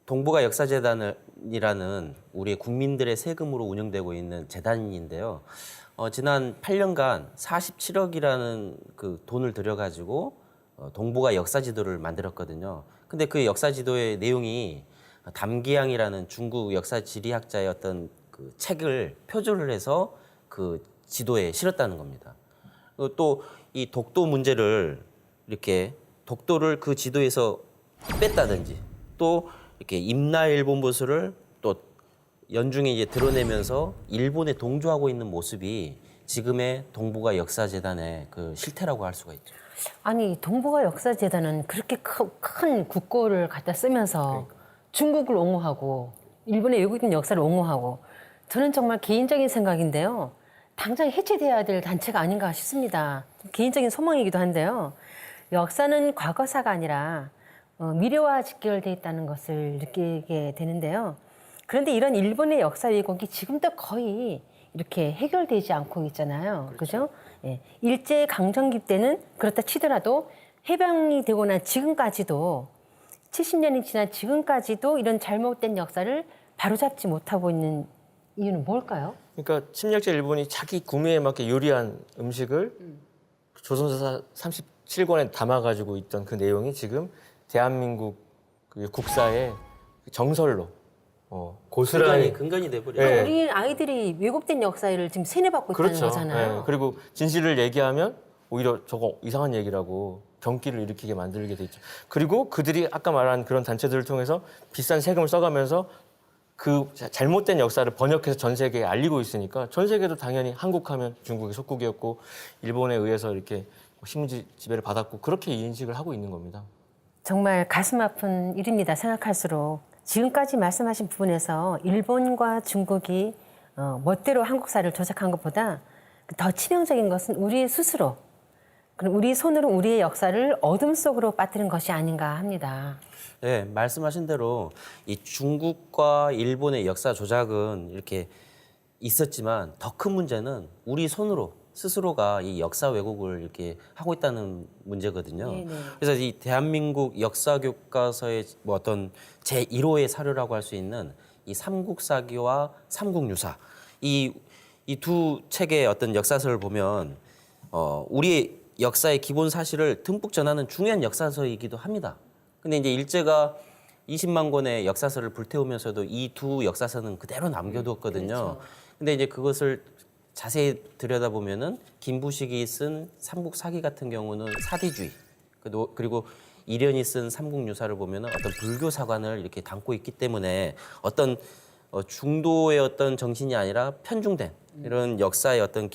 동북아 역사재단이라는 우리 국민들의 세금으로 운영되고 있는 재단인데요. 지난 8년간 47억이라는 그 돈을 들여가지고 동북아 역사지도를 만들었거든요. 근데 그 역사지도의 내용이 담기양이라는 중국 역사지리학자의 어떤 그 책을 표절을 해서 그 지도에 실었다는 겁니다. 또 이 독도 문제를 이렇게 독도를 그 지도에서 뺐다든지 또 이렇게 임나일본 보수를 또 연중에 이제 드러내면서 일본에 동조하고 있는 모습이 지금의 동북아 역사재단의 그 실태라고 할 수가 있죠. 아니 동북아 역사재단은 그렇게 큰 국고를 갖다 쓰면서 중국을 옹호하고 일본의 외국인 역사를 옹호하고 저는 정말 개인적인 생각인데요. 당장 해체돼야 될 단체가 아닌가 싶습니다. 개인적인 소망이기도 한데요. 역사는 과거사가 아니라 미래와 직결돼 있다는 것을 느끼게 되는데요. 그런데 이런 일본의 역사 왜곡이 지금도 거의 이렇게 해결되지 않고 있잖아요. 그죠? 예. 일제 강점기 때는 그렇다 치더라도 해방이 되고 난 지금까지도 70년이 지난 지금까지도 이런 잘못된 역사를 바로잡지 못하고 있는 이유는 뭘까요? 그러니까 침략자 일본이 자기 구미에 맞게 요리한 음식을 조선사 37권에 담아가지고 있던 그 내용이 지금 대한민국 그 국사의 정설로 고스란히 근간이 돼버려. 네. 우리 아이들이 왜곡된 역사를 지금 세뇌받고 있다는 그렇죠. 거잖아요. 예, 그리고 진실을 얘기하면 오히려 저거 이상한 얘기라고 경기를 일으키게 만들게 돼 있죠. 그리고 그들이 아까 말한 그런 단체들을 통해서 비싼 세금을 써가면서 그 잘못된 역사를 번역해서 전 세계에 알리고 있으니까 전 세계도 당연히 한국하면 중국의 속국이었고 일본에 의해서 이렇게 식민지 지배를 받았고 그렇게 인식을 하고 있는 겁니다. 정말 가슴 아픈 일입니다. 생각할수록. 지금까지 말씀하신 부분에서 일본과 중국이 멋대로 한국사를 조작한 것보다 더 치명적인 것은 우리 스스로, 그리고 우리 손으로 우리의 역사를 어둠 속으로 빠뜨린 것이 아닌가 합니다. 네, 말씀하신 대로 이 중국과 일본의 역사 조작은 이렇게 있었지만 더 큰 문제는 우리 손으로 스스로가 이 역사 왜곡을 이렇게 하고 있다는 문제거든요. 네네. 그래서 이 대한민국 역사 교과서의 뭐 어떤 제 1호의 사료라고 할 수 있는 이 삼국사기와 삼국유사 이 두 책의 어떤 역사서를 보면 우리 역사의 기본 사실을 듬뿍 전하는 중요한 역사서이기도 합니다. 근데 이제 일제가 20만 권의 역사서를 불태우면서도 이 두 역사서는 그대로 남겨두었거든요. 그렇죠. 근데 이제 그것을 자세히 들여다보면은 김부식이 쓴 삼국사기 같은 경우는 사대주의, 그리고 이련이 쓴 삼국유사를 보면은 어떤 불교 사관을 이렇게 담고 있기 때문에 어떤 중도의 어떤 정신이 아니라 편중된 이런 역사의 어떤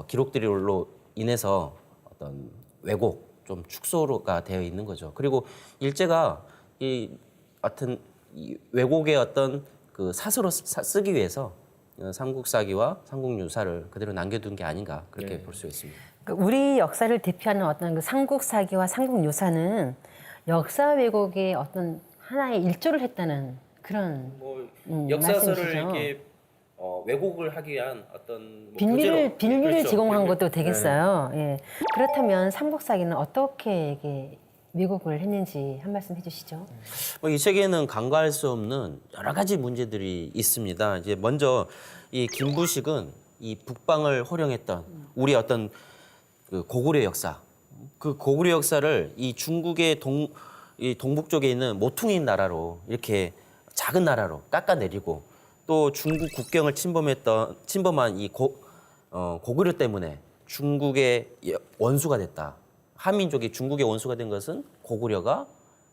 기록들로 인해서 어떤 왜곡, 좀 축소가 되어 있는 거죠. 그리고 일제가 이 왜곡의 어떤 그 사서로 쓰기 위해서 삼국사기와 삼국유사를 그대로 남겨둔 게 아닌가 그렇게 볼 수 있습니다. 우리 역사를 대표하는 어떤 그 삼국사기와 삼국유사는 역사 왜곡의 어떤 하나의 일조를 했다는 그런 말씀이시죠? 왜곡을 하기 위한 어떤 빌미를 그렇죠. 제공한 것도 되겠어요. 예. 그렇다면 삼국사기는 어떻게 이게 왜곡을 했는지 한 말씀 해주시죠. 이 책에는 간과할 수 없는 여러 가지 문제들이 있습니다. 이제 먼저 이 김부식은 이 북방을 호령했던 우리 어떤 그 고구려 역사, 그 고구려 역사를 이 중국의 이 동북 쪽에 있는 모퉁이 나라로 이렇게 작은 나라로 깎아내리고 또 중국 국경을 침범한 이 고구려 때문에 중국의 원수가 됐다. 한민족이 중국의 원수가 된 것은 고구려가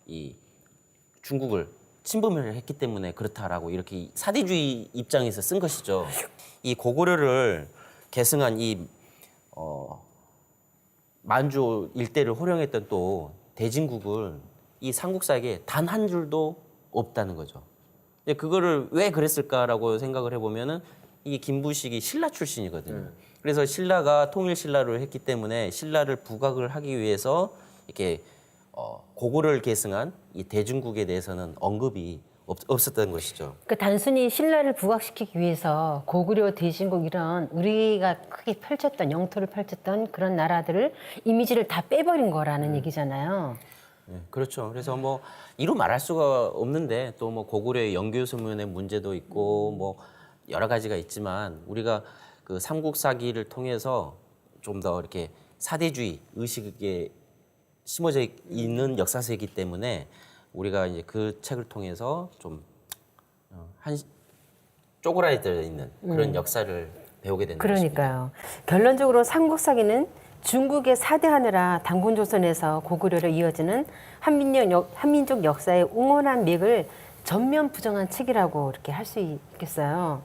이 중국을 침범을 했기 때문에 그렇다라고 이렇게 사대주의 입장에서 쓴 것이죠. 이 고구려를 계승한 이 만주 일대를 호령했던 또 대진국을 이 삼국사에게 단 한 줄도 없다는 거죠. 그거를 왜 그랬을까라고 생각을 해보면은 이 김부식이 신라 출신이거든요. 그래서 신라가 통일 신라를 했기 때문에 신라를 부각을 하기 위해서 이렇게 고구려를 계승한 이 대중국에 대해서는 언급이 없었던 것이죠. 그 단순히 신라를 부각시키기 위해서 고구려, 대진국 이런 우리가 크게 펼쳤던 영토를 펼쳤던 그런 나라들을 이미지를 다 빼버린 거라는 얘기잖아요. 네, 그렇죠. 그래서 뭐 이루 말할 수가 없는데 또 뭐 고구려의 영교소문의 문제도 있고 뭐 여러 가지가 있지만 우리가 그 삼국사기를 통해서 좀 더 이렇게 사대주의 의식에 심어져 있는 역사서이기 때문에 우리가 이제 그 책을 통해서 좀 쪼그라져 있는 그런 역사를 배우게 되는 것입니다. 그러니까요. 결론적으로 삼국사기는 중국에 사대하느라 당군조선에서 고구려로 이어지는 한민족 역사의 웅원한 맥을 전면 부정한 책이라고 이렇게 할 수 있겠어요.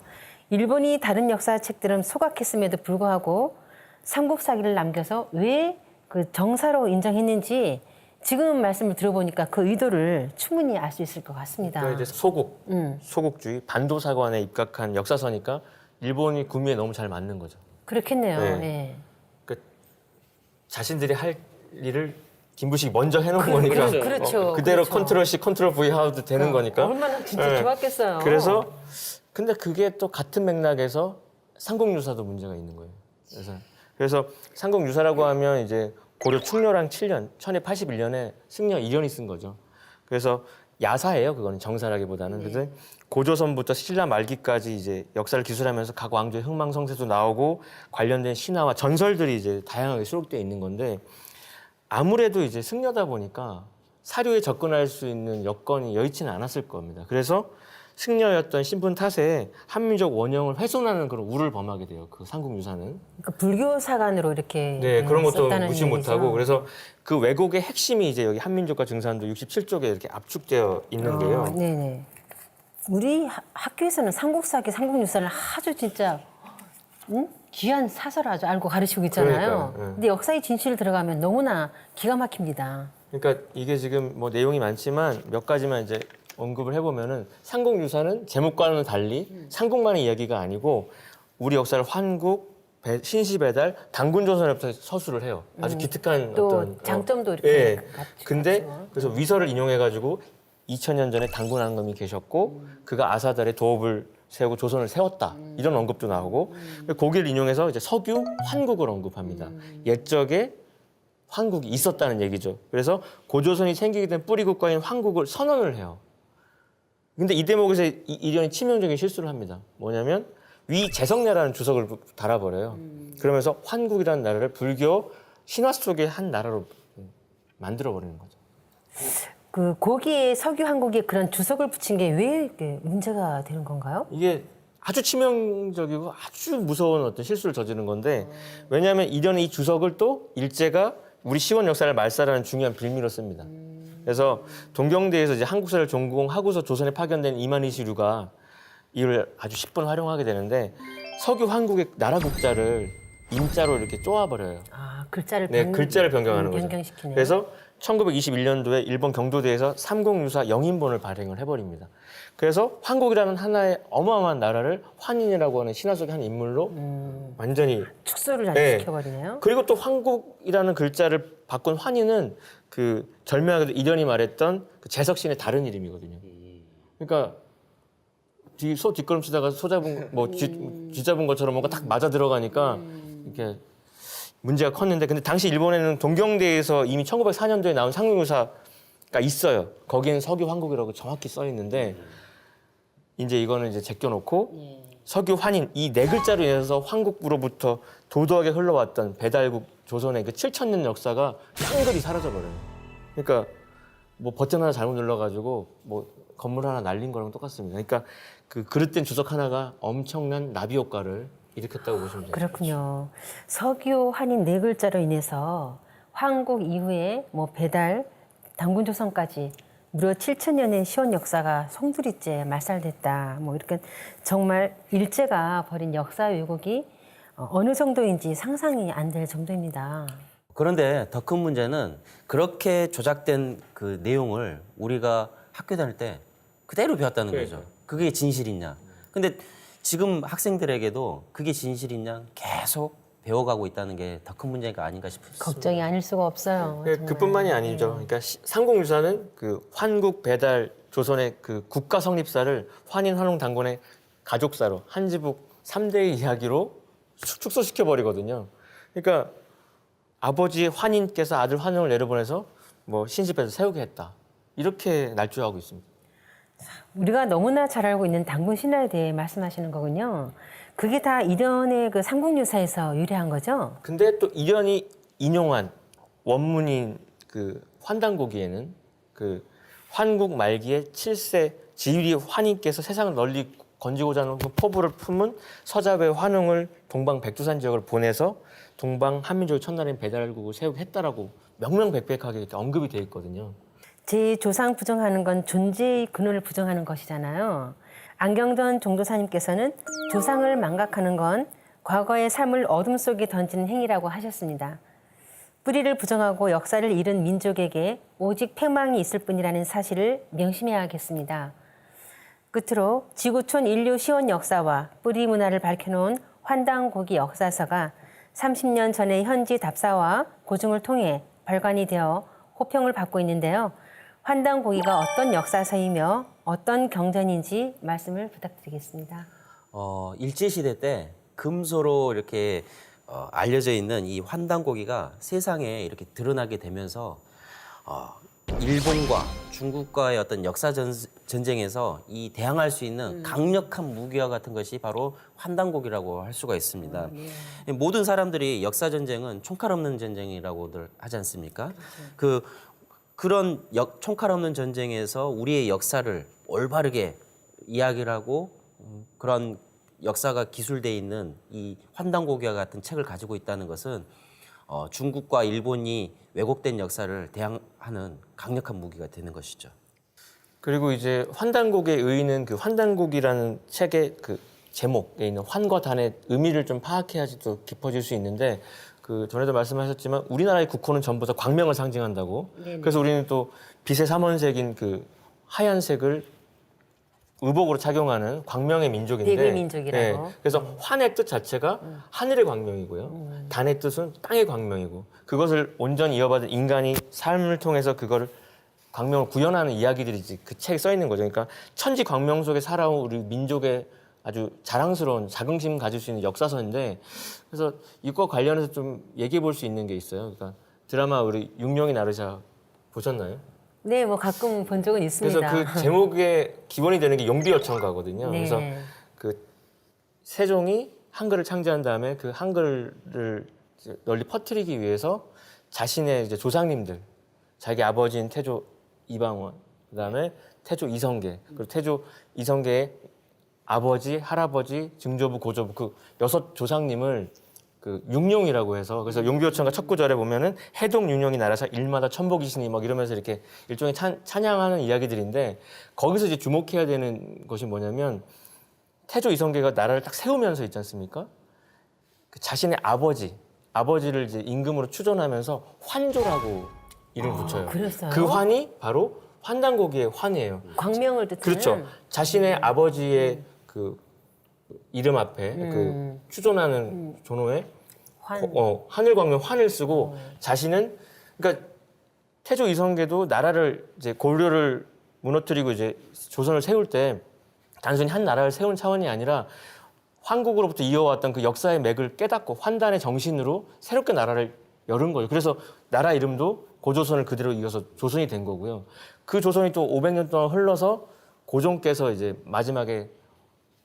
일본이 다른 역사책들은 소각했음에도 불구하고 삼국사기를 남겨서 왜 그 정사로 인정했는지 지금 말씀을 들어보니까 그 의도를 충분히 알 수 있을 것 같습니다. 그러니까 이제 소국주의, 반도사관에 입각한 역사서니까 일본이 구미에 너무 잘 맞는 거죠. 그렇겠네요. 네. 네. 그러니까 자신들이 할 일을 김부식이 먼저 해놓은 거니까 그렇죠. 그대로 그렇죠. 컨트롤 C, 컨트롤 V 하도 되는 거니까. 얼마나 진짜 네. 좋았겠어요. 그래서 근데 그게 또 같은 맥락에서 삼국유사도 문제가 있는 거예요. 그래서 삼국유사라고 하면 이제 고려 충렬왕 7년 1281년에 승려 이련이 쓴 거죠. 그래서 야사예요. 그거는 정사라기보다는. 그래서 고조선부터 신라 말기까지 이제 역사를 기술하면서 각 왕조의 흥망성쇠도 나오고 관련된 신화와 전설들이 이제 다양하게 수록되어 있는 건데 아무래도 이제 승려다 보니까 사료에 접근할 수 있는 여건이 여의치는 않았을 겁니다. 그래서 승려였던 신분 탓에 한민족 원형을 훼손하는 그런 우를 범하게 돼요. 그 삼국유사는. 그러니까 불교 사관으로 이렇게 네, 그런 것도 썼다는 무시 얘기죠. 못하고 그래서 그 왜곡의 핵심이 이제 여기 한민족과 증산도 67쪽에 이렇게 압축되어 있는데요. 네네. 우리 학교에서는 삼국사기, 삼국유사를 아주 진짜 귀한 사설 아주 알고 가르치고 있잖아요. 그러니까요, 예. 근데 역사의 진실 들어가면 너무나 기가 막힙니다. 그러니까 이게 지금 뭐 내용이 많지만 몇 가지만 이제 언급을 해보면은 삼국유사는 제목과는 달리 삼국만의 이야기가 아니고 우리 역사를 환국, 신시배달, 단군조선에부터 서술을 해요. 아주 기특한 또 어떤 장점도 이렇게 예. 갖추- 근데 갖추어. 그래서 위서를 인용해가지고 2000년 전에 단군 앙금이 계셨고 그가 아사달의 도읍을 세우고 조선을 세웠다 이런 언급도 나오고 거기를 인용해서 이제 석유 환국을 언급합니다. 옛적에 환국이 있었다는 얘기죠. 그래서 고조선이 생기게 된 뿌리 국가인 환국을 선언을 해요. 근데 이 대목에서 이련이 치명적인 실수를 합니다. 뭐냐면 위재성례라는 주석을 달아버려요. 그러면서 환국이라는 나라를 불교 신화 속의 한 나라로 만들어버리는 거죠. 그 거기에 석유 한국에 그런 주석을 붙인 게 왜 문제가 되는 건가요? 이게 아주 치명적이고 아주 무서운 어떤 실수를 저지른 건데 왜냐하면 이련의 이 주석을 또 일제가 우리 시원 역사를 말살하는 중요한 빌미로 씁니다. 그래서 동경대에서 이제 한국사를 전공하고서 조선에 파견된 이만희시류가 이걸 아주 10분 활용하게 되는데 석유 한국의 나라 국자를 임자로 이렇게 쪼아버려요. 아, 글자를 네, 글자를 변경하는 거죠. 변경시키네요. 그래서 1921년도에 일본 경도대에서 삼국유사 영인본을 발행을 해버립니다. 그래서 환국이라는 하나의 어마어마한 나라를 환인이라고 하는 신화 속의 한 인물로 완전히 축소를 아주 네. 시켜버리네요. 그리고 또 환국이라는 글자를 바꾼 환희는 그 절묘하게도 이련이 말했던 그 재석신의 다른 이름이거든요. 그러니까 소 뒷걸음치다가 소 잡은 쥐 잡은 것처럼 뭔가 딱 맞아 들어가니까 이렇게 문제가 컸는데 근데 당시 일본에는 동경대에서 이미 1904년도에 나온 상용유사가 있어요. 거기는 석유 환국이라고 정확히 써 있는데 이제 이거는 이제 제껴놓고 석유 환인 이 네 글자로 인해서 환국으로부터 도도하게 흘러왔던 배달국 조선의 그 7,000년 역사가 깡그리 사라져 버려요. 그러니까 뭐 버튼 하나 잘못 눌러가지고 뭐 건물 하나 날린 거랑 똑같습니다. 그러니까 그 그릇된 주석 하나가 엄청난 나비 효과를 일으켰다고 보시면 돼요. 그렇군요. 석유 한인 네 글자로 인해서 황국 이후에 뭐 배달, 단군조선까지 무려 7,000년의 시원 역사가 송두리째 말살됐다. 뭐 이렇게 정말 일제가 벌인 역사 왜곡이 어느 정도인지 상상이 안 될 정도입니다. 그런데 더 큰 문제는 그렇게 조작된 그 내용을 우리가 학교 다닐 때 그대로 배웠다는 거죠. 그게 진실이냐. 근데 지금 학생들에게도 그게 진실이냐 계속 배워가고 있다는 게 더 큰 문제가 아닌가 싶습니다. 걱정이 아닐 수가 없어요. 정말. 그뿐만이 아니죠. 그러니까 삼국유사는 그 환국 배달 조선의 그 국가 성립사를 환인 환웅 단군의 가족사로 한지북 3대의 이야기로 축소시켜 버리거든요. 그러니까 아버지 환인께서 아들 환웅을 내려보내서 뭐 신시배를 세우게 했다. 이렇게 날조하고 있습니다. 우리가 너무나 잘 알고 있는 단군 신화에 대해 말씀하시는 거군요. 그게 다 이련의 그 삼국유사에서 유래한 거죠? 근데 또 이련이 인용한 원문인 그 환단고기에는 그 환국 말기에 7세 지유리 환인께서 세상을 널리 건지고자 하는 그 포부를 품은 서자배 환웅을 동방 백두산 지역을 보내서 동방 한민족의 첫날인 배달국을 세우게 했다라고 명명백백하게 이렇게 언급이 돼 있거든요. 제 조상 부정하는 건 존재의 근원을 부정하는 것이잖아요. 안경전 종도사님께서는 조상을 망각하는 건 과거의 삶을 어둠 속에 던지는 행위라고 하셨습니다. 뿌리를 부정하고 역사를 잃은 민족에게 오직 패망이 있을 뿐이라는 사실을 명심해야겠습니다. 끝으로 지구촌 인류 시원 역사와 뿌리 문화를 밝혀놓은 환당고기 역사서가 30년 전의 현지 답사와 고증을 통해 발간이 되어 호평을 받고 있는데요. 환당고기가 어떤 역사서이며 어떤 경전인지 말씀을 부탁드리겠습니다. 일제시대 때 금소로 이렇게 알려져 있는 이 환단고기가 세상에 이렇게 드러나게 되면서 일본과 중국과의 어떤 역사 전쟁에서 이 대항할 수 있는 강력한 무기와 같은 것이 바로 환단고기라고 할 수가 있습니다. 모든 사람들이 역사 전쟁은 총칼 없는 전쟁이라고들 하지 않습니까? 그 그런 총칼 없는 전쟁에서 우리의 역사를 올바르게 이야기를 하고 그런 역사가 기술돼 있는 이 환단고기와 같은 책을 가지고 있다는 것은 중국과 일본이 왜곡된 역사를 대항하는 강력한 무기가 되는 것이죠. 그리고 이제 환단곡의 의의는 그 환단곡이라는 책의 그 제목에 있는 환과 단의 의미를 좀 파악해야지 또 깊어질 수 있는데 그 전에도 말씀하셨지만 우리나라의 국호는 전부 다 광명을 상징한다고. 네네. 그래서 우리는 또 빛의 삼원색인 그 하얀색을 의복으로 착용하는 광명의 민족인데. 대비 민족이라고. 그래서 환의 뜻 자체가 하늘의 광명이고요. 단의 뜻은 땅의 광명이고 그것을 온전히 이어받은 인간이 삶을 통해서 그거를 광명을 구현하는 이야기들이 그 책에 써 있는 거죠. 그러니까 천지 광명 속에 살아온 우리 민족의 아주 자랑스러운 자긍심 가질 수 있는 역사서인데 그래서 이거 관련해서 좀 얘기해 볼 수 있는 게 있어요. 그러니까 드라마 우리 육룡이 나르샤 보셨나요? 네, 뭐 가끔 본 적은 있습니다. 그래서 그 제목의 기본이 되는 게 용비어천가거든요. 네. 그래서 그 세종이 한글을 창제한 다음에 그 한글을 이제 널리 퍼뜨리기 위해서 자신의 이제 조상님들, 자기 아버지인 태조 이방원, 그다음에 태조 이성계, 그리고 태조 이성계의 아버지, 할아버지, 증조부, 고조부 그 6 조상님을 그 육룡이라고 해서 그래서 용비어천가 첫 구절에 보면은 해동 육룡이 나라사 일마다 천복이시니 막 이러면서 이렇게 일종의 찬양하는 이야기들인데 거기서 이제 주목해야 되는 것이 뭐냐면 태조 이성계가 나라를 딱 세우면서 있지 않습니까? 그 자신의 아버지를 이제 임금으로 추존하면서 환조라고 이름 붙여요. 그랬어요? 그 환이 바로 환단고기의 환이에요. 광명을 뜻하는. 그렇죠. 자신의 아버지의 그 이름 앞에 그 추존하는 존호에 환. 하늘광명 환을 쓰고 자신은 그러니까 태조 이성계도 나라를 이제 고려를 무너뜨리고 이제 조선을 세울 때 단순히 한 나라를 세운 차원이 아니라 환국으로부터 이어왔던 그 역사의 맥을 깨닫고 환단의 정신으로 새롭게 나라를 열은 거죠. 그래서 나라 이름도 고조선을 그대로 이어서 조선이 된 거고요. 그 조선이 또 500년 동안 흘러서 고종께서 이제 마지막에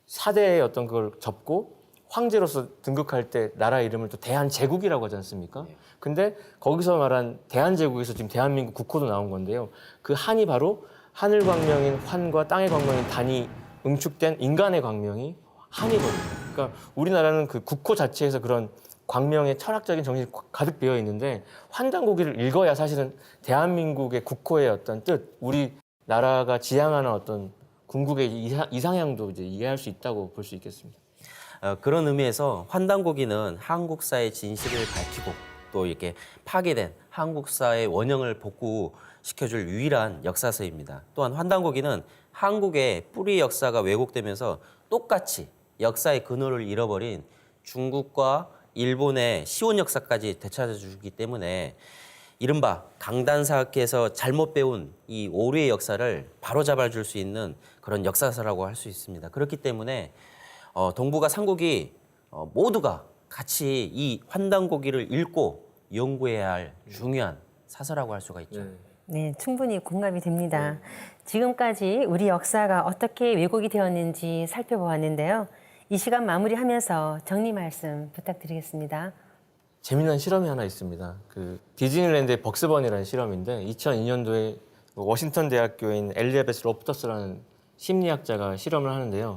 4대의 어떤 그걸 접고 황제로서 등극할 때 나라 이름을 또 대한제국이라고 하지 않습니까? 근데 거기서 말한 대한제국에서 지금 대한민국 국호도 나온 건데요. 그 한이 바로 하늘광명인 환과 땅의 광명인 단이 응축된 인간의 광명이 한이거든요. 그러니까 우리나라는 그 국호 자체에서 그런 광명의 철학적인 정신이 가득 배어 있는데 환단고기를 읽어야 사실은 대한민국의 국호의 어떤 뜻, 우리 나라가 지향하는 어떤 궁극의 이상향도 이제 이해할 수 있다고 볼 수 있겠습니다. 그런 의미에서 환단고기는 한국사의 진실을 밝히고 또 이렇게 파괴된 한국사의 원형을 복구시켜줄 유일한 역사서입니다. 또한 환단고기는 한국의 뿌리 역사가 왜곡되면서 똑같이 역사의 근원을 잃어버린 중국과 일본의 시온 역사까지 되찾아주기 때문에 이른바 강단사학에서 잘못 배운 이 오류의 역사를 바로잡아줄 수 있는 그런 역사서라고 할 수 있습니다. 그렇기 때문에 동북아 삼국이 모두가 같이 이 환단고기를 읽고 연구해야 할 중요한 사서라고 할 수가 있죠. 네, 충분히 공감이 됩니다. 지금까지 우리 역사가 어떻게 왜곡이 되었는지 살펴보았는데요. 이 시간 마무리하면서 정리 말씀 부탁드리겠습니다. 재미난 실험이 하나 있습니다. 그 디즈니랜드의 벅스번이라는 실험인데 2002년도에 워싱턴 대학교에 있는 엘리자베스 로프터스라는 심리학자가 실험을 하는데요.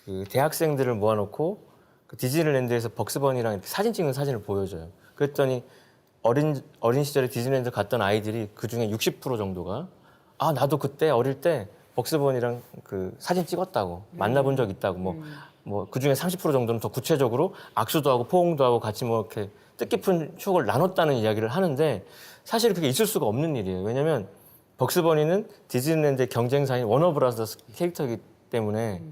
그 대학생들을 모아놓고 그 디즈니랜드에서 벅스번이랑 이렇게 사진 찍는 사진을 보여줘요. 그랬더니 어린 시절에 디즈니랜드 갔던 아이들이 그 중에 60% 정도가 아 나도 그때 어릴 때 벅스번이랑 그 사진 찍었다고 만나본 적 있다고 뭐 그 중에 30% 정도는 더 구체적으로 악수도 하고 포옹도 하고 같이 뭐 이렇게 뜻깊은 추억을 나눴다는 이야기를 하는데 사실 그게 있을 수가 없는 일이에요. 왜냐하면 벅스버니는 디즈니랜드의 경쟁사인 워너브라더스 캐릭터이기 때문에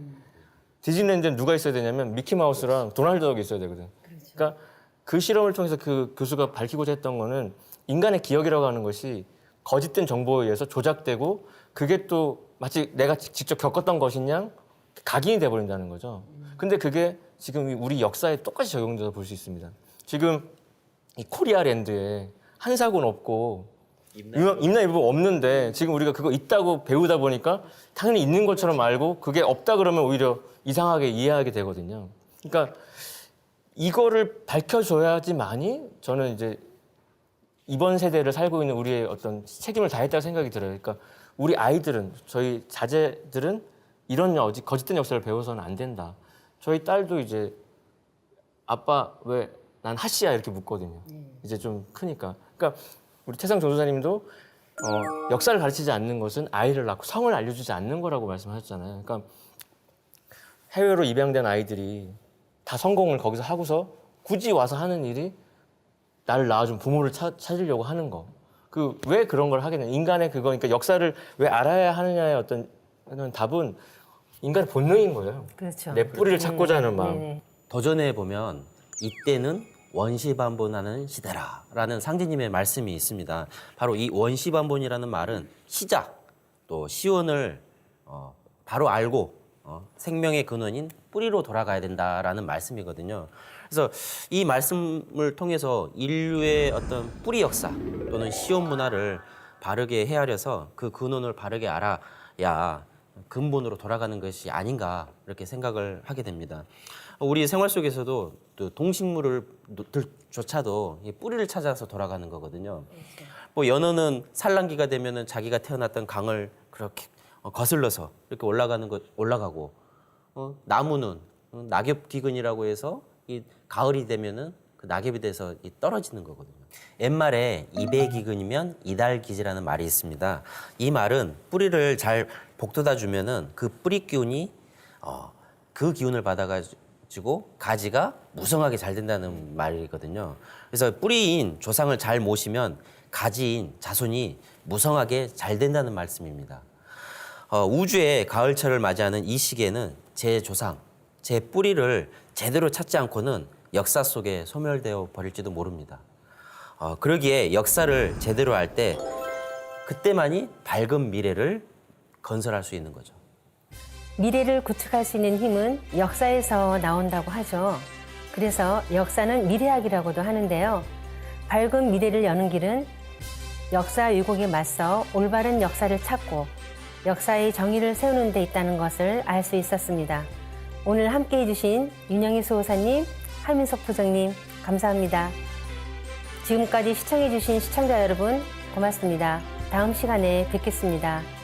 디즈니랜드는 누가 있어야 되냐면 미키마우스랑 도널드 덕이 있어야 되거든. 그러니까 그 실험을 통해서 그 교수가 밝히고자 했던 거는 인간의 기억이라고 하는 것이 거짓된 정보에 의해서 조작되고 그게 또 마치 내가 직접 겪었던 것인 양 각인이 돼버린다는 거죠. 근데 그게 지금 우리 역사에 똑같이 적용돼서 볼 수 있습니다. 지금 이 코리아랜드에 한사고는 없고 임나일보 없는데 지금 우리가 그거 있다고 배우다 보니까 당연히 있는 것처럼 알고 그게 없다 그러면 오히려 이상하게 이해하게 되거든요. 그러니까 이거를 밝혀줘야지만이 저는 이제 이번 세대를 살고 있는 우리의 어떤 책임을 다했다고 생각이 들어요. 그러니까 우리 아이들은, 저희 자제들은 이런 거짓된 역사를 배워서는 안 된다. 저희 딸도 이제 아빠 왜 난 하씨야 이렇게 묻거든요. 이제 좀 크니까. 그러니까 우리 태상 전도사님도 역사를 가르치지 않는 것은 아이를 낳고 성을 알려주지 않는 거라고 말씀하셨잖아요. 그러니까 해외로 입양된 아이들이 다 성공을 거기서 하고서 굳이 와서 하는 일이 나를 낳아준 부모를 찾으려고 하는 거. 그 왜 그런 걸 하게 되냐. 인간의 그거, 그러니까 역사를 왜 알아야 하느냐의 어떤 답은 인간의 본능인 거예요. 그렇죠. 내 뿌리를 찾고자 하는 마음. 네네. 도전해 보면 이때는 원시반본하는 시대라라는 상제님의 말씀이 있습니다. 바로 이 원시반본이라는 말은 시작, 또 시온을 바로 알고 생명의 근원인 뿌리로 돌아가야 된다라는 말씀이거든요. 그래서 이 말씀을 통해서 인류의 어떤 뿌리 역사 또는 시온 문화를 바르게 헤아려서 그 근원을 바르게 알아야 근본으로 돌아가는 것이 아닌가 이렇게 생각을 하게 됩니다. 우리 생활 속에서도 또 동식물들조차도 이 뿌리를 찾아서 돌아가는 거거든요. 뭐 연어는 산란기가 되면은 자기가 태어났던 강을 그렇게 거슬러서 이렇게 올라가고 나무는 낙엽 기근이라고 해서 이 가을이 되면은 그 낙엽이 돼서 떨어지는 거거든요. 옛말에 이배기근이면 이달기지라는 말이 있습니다. 이 말은 뿌리를 잘 복돋아 주면은 그 뿌리 기운이 그 기운을 받아가지고 가지가 무성하게 잘 된다는 말이거든요. 그래서 뿌리인 조상을 잘 모시면 가지인 자손이 무성하게 잘 된다는 말씀입니다. 우주의 가을철을 맞이하는 이 시기에는 제 조상, 제 뿌리를 제대로 찾지 않고는 역사 속에 소멸되어 버릴지도 모릅니다. 그러기에 역사를 제대로 알 때 그때만이 밝은 미래를 건설할 수 있는 거죠. 미래를 구축할 수 있는 힘은 역사에서 나온다고 하죠. 그래서 역사는 미래학이라고도 하는데요. 밝은 미래를 여는 길은 역사 왜곡에 맞서 올바른 역사를 찾고 역사의 정의를 세우는 데 있다는 것을 알 수 있었습니다. 오늘 함께해 주신 윤영희 수호사님, 하민석 부장님 감사합니다. 지금까지 시청해 주신 시청자 여러분 고맙습니다. 다음 시간에 뵙겠습니다.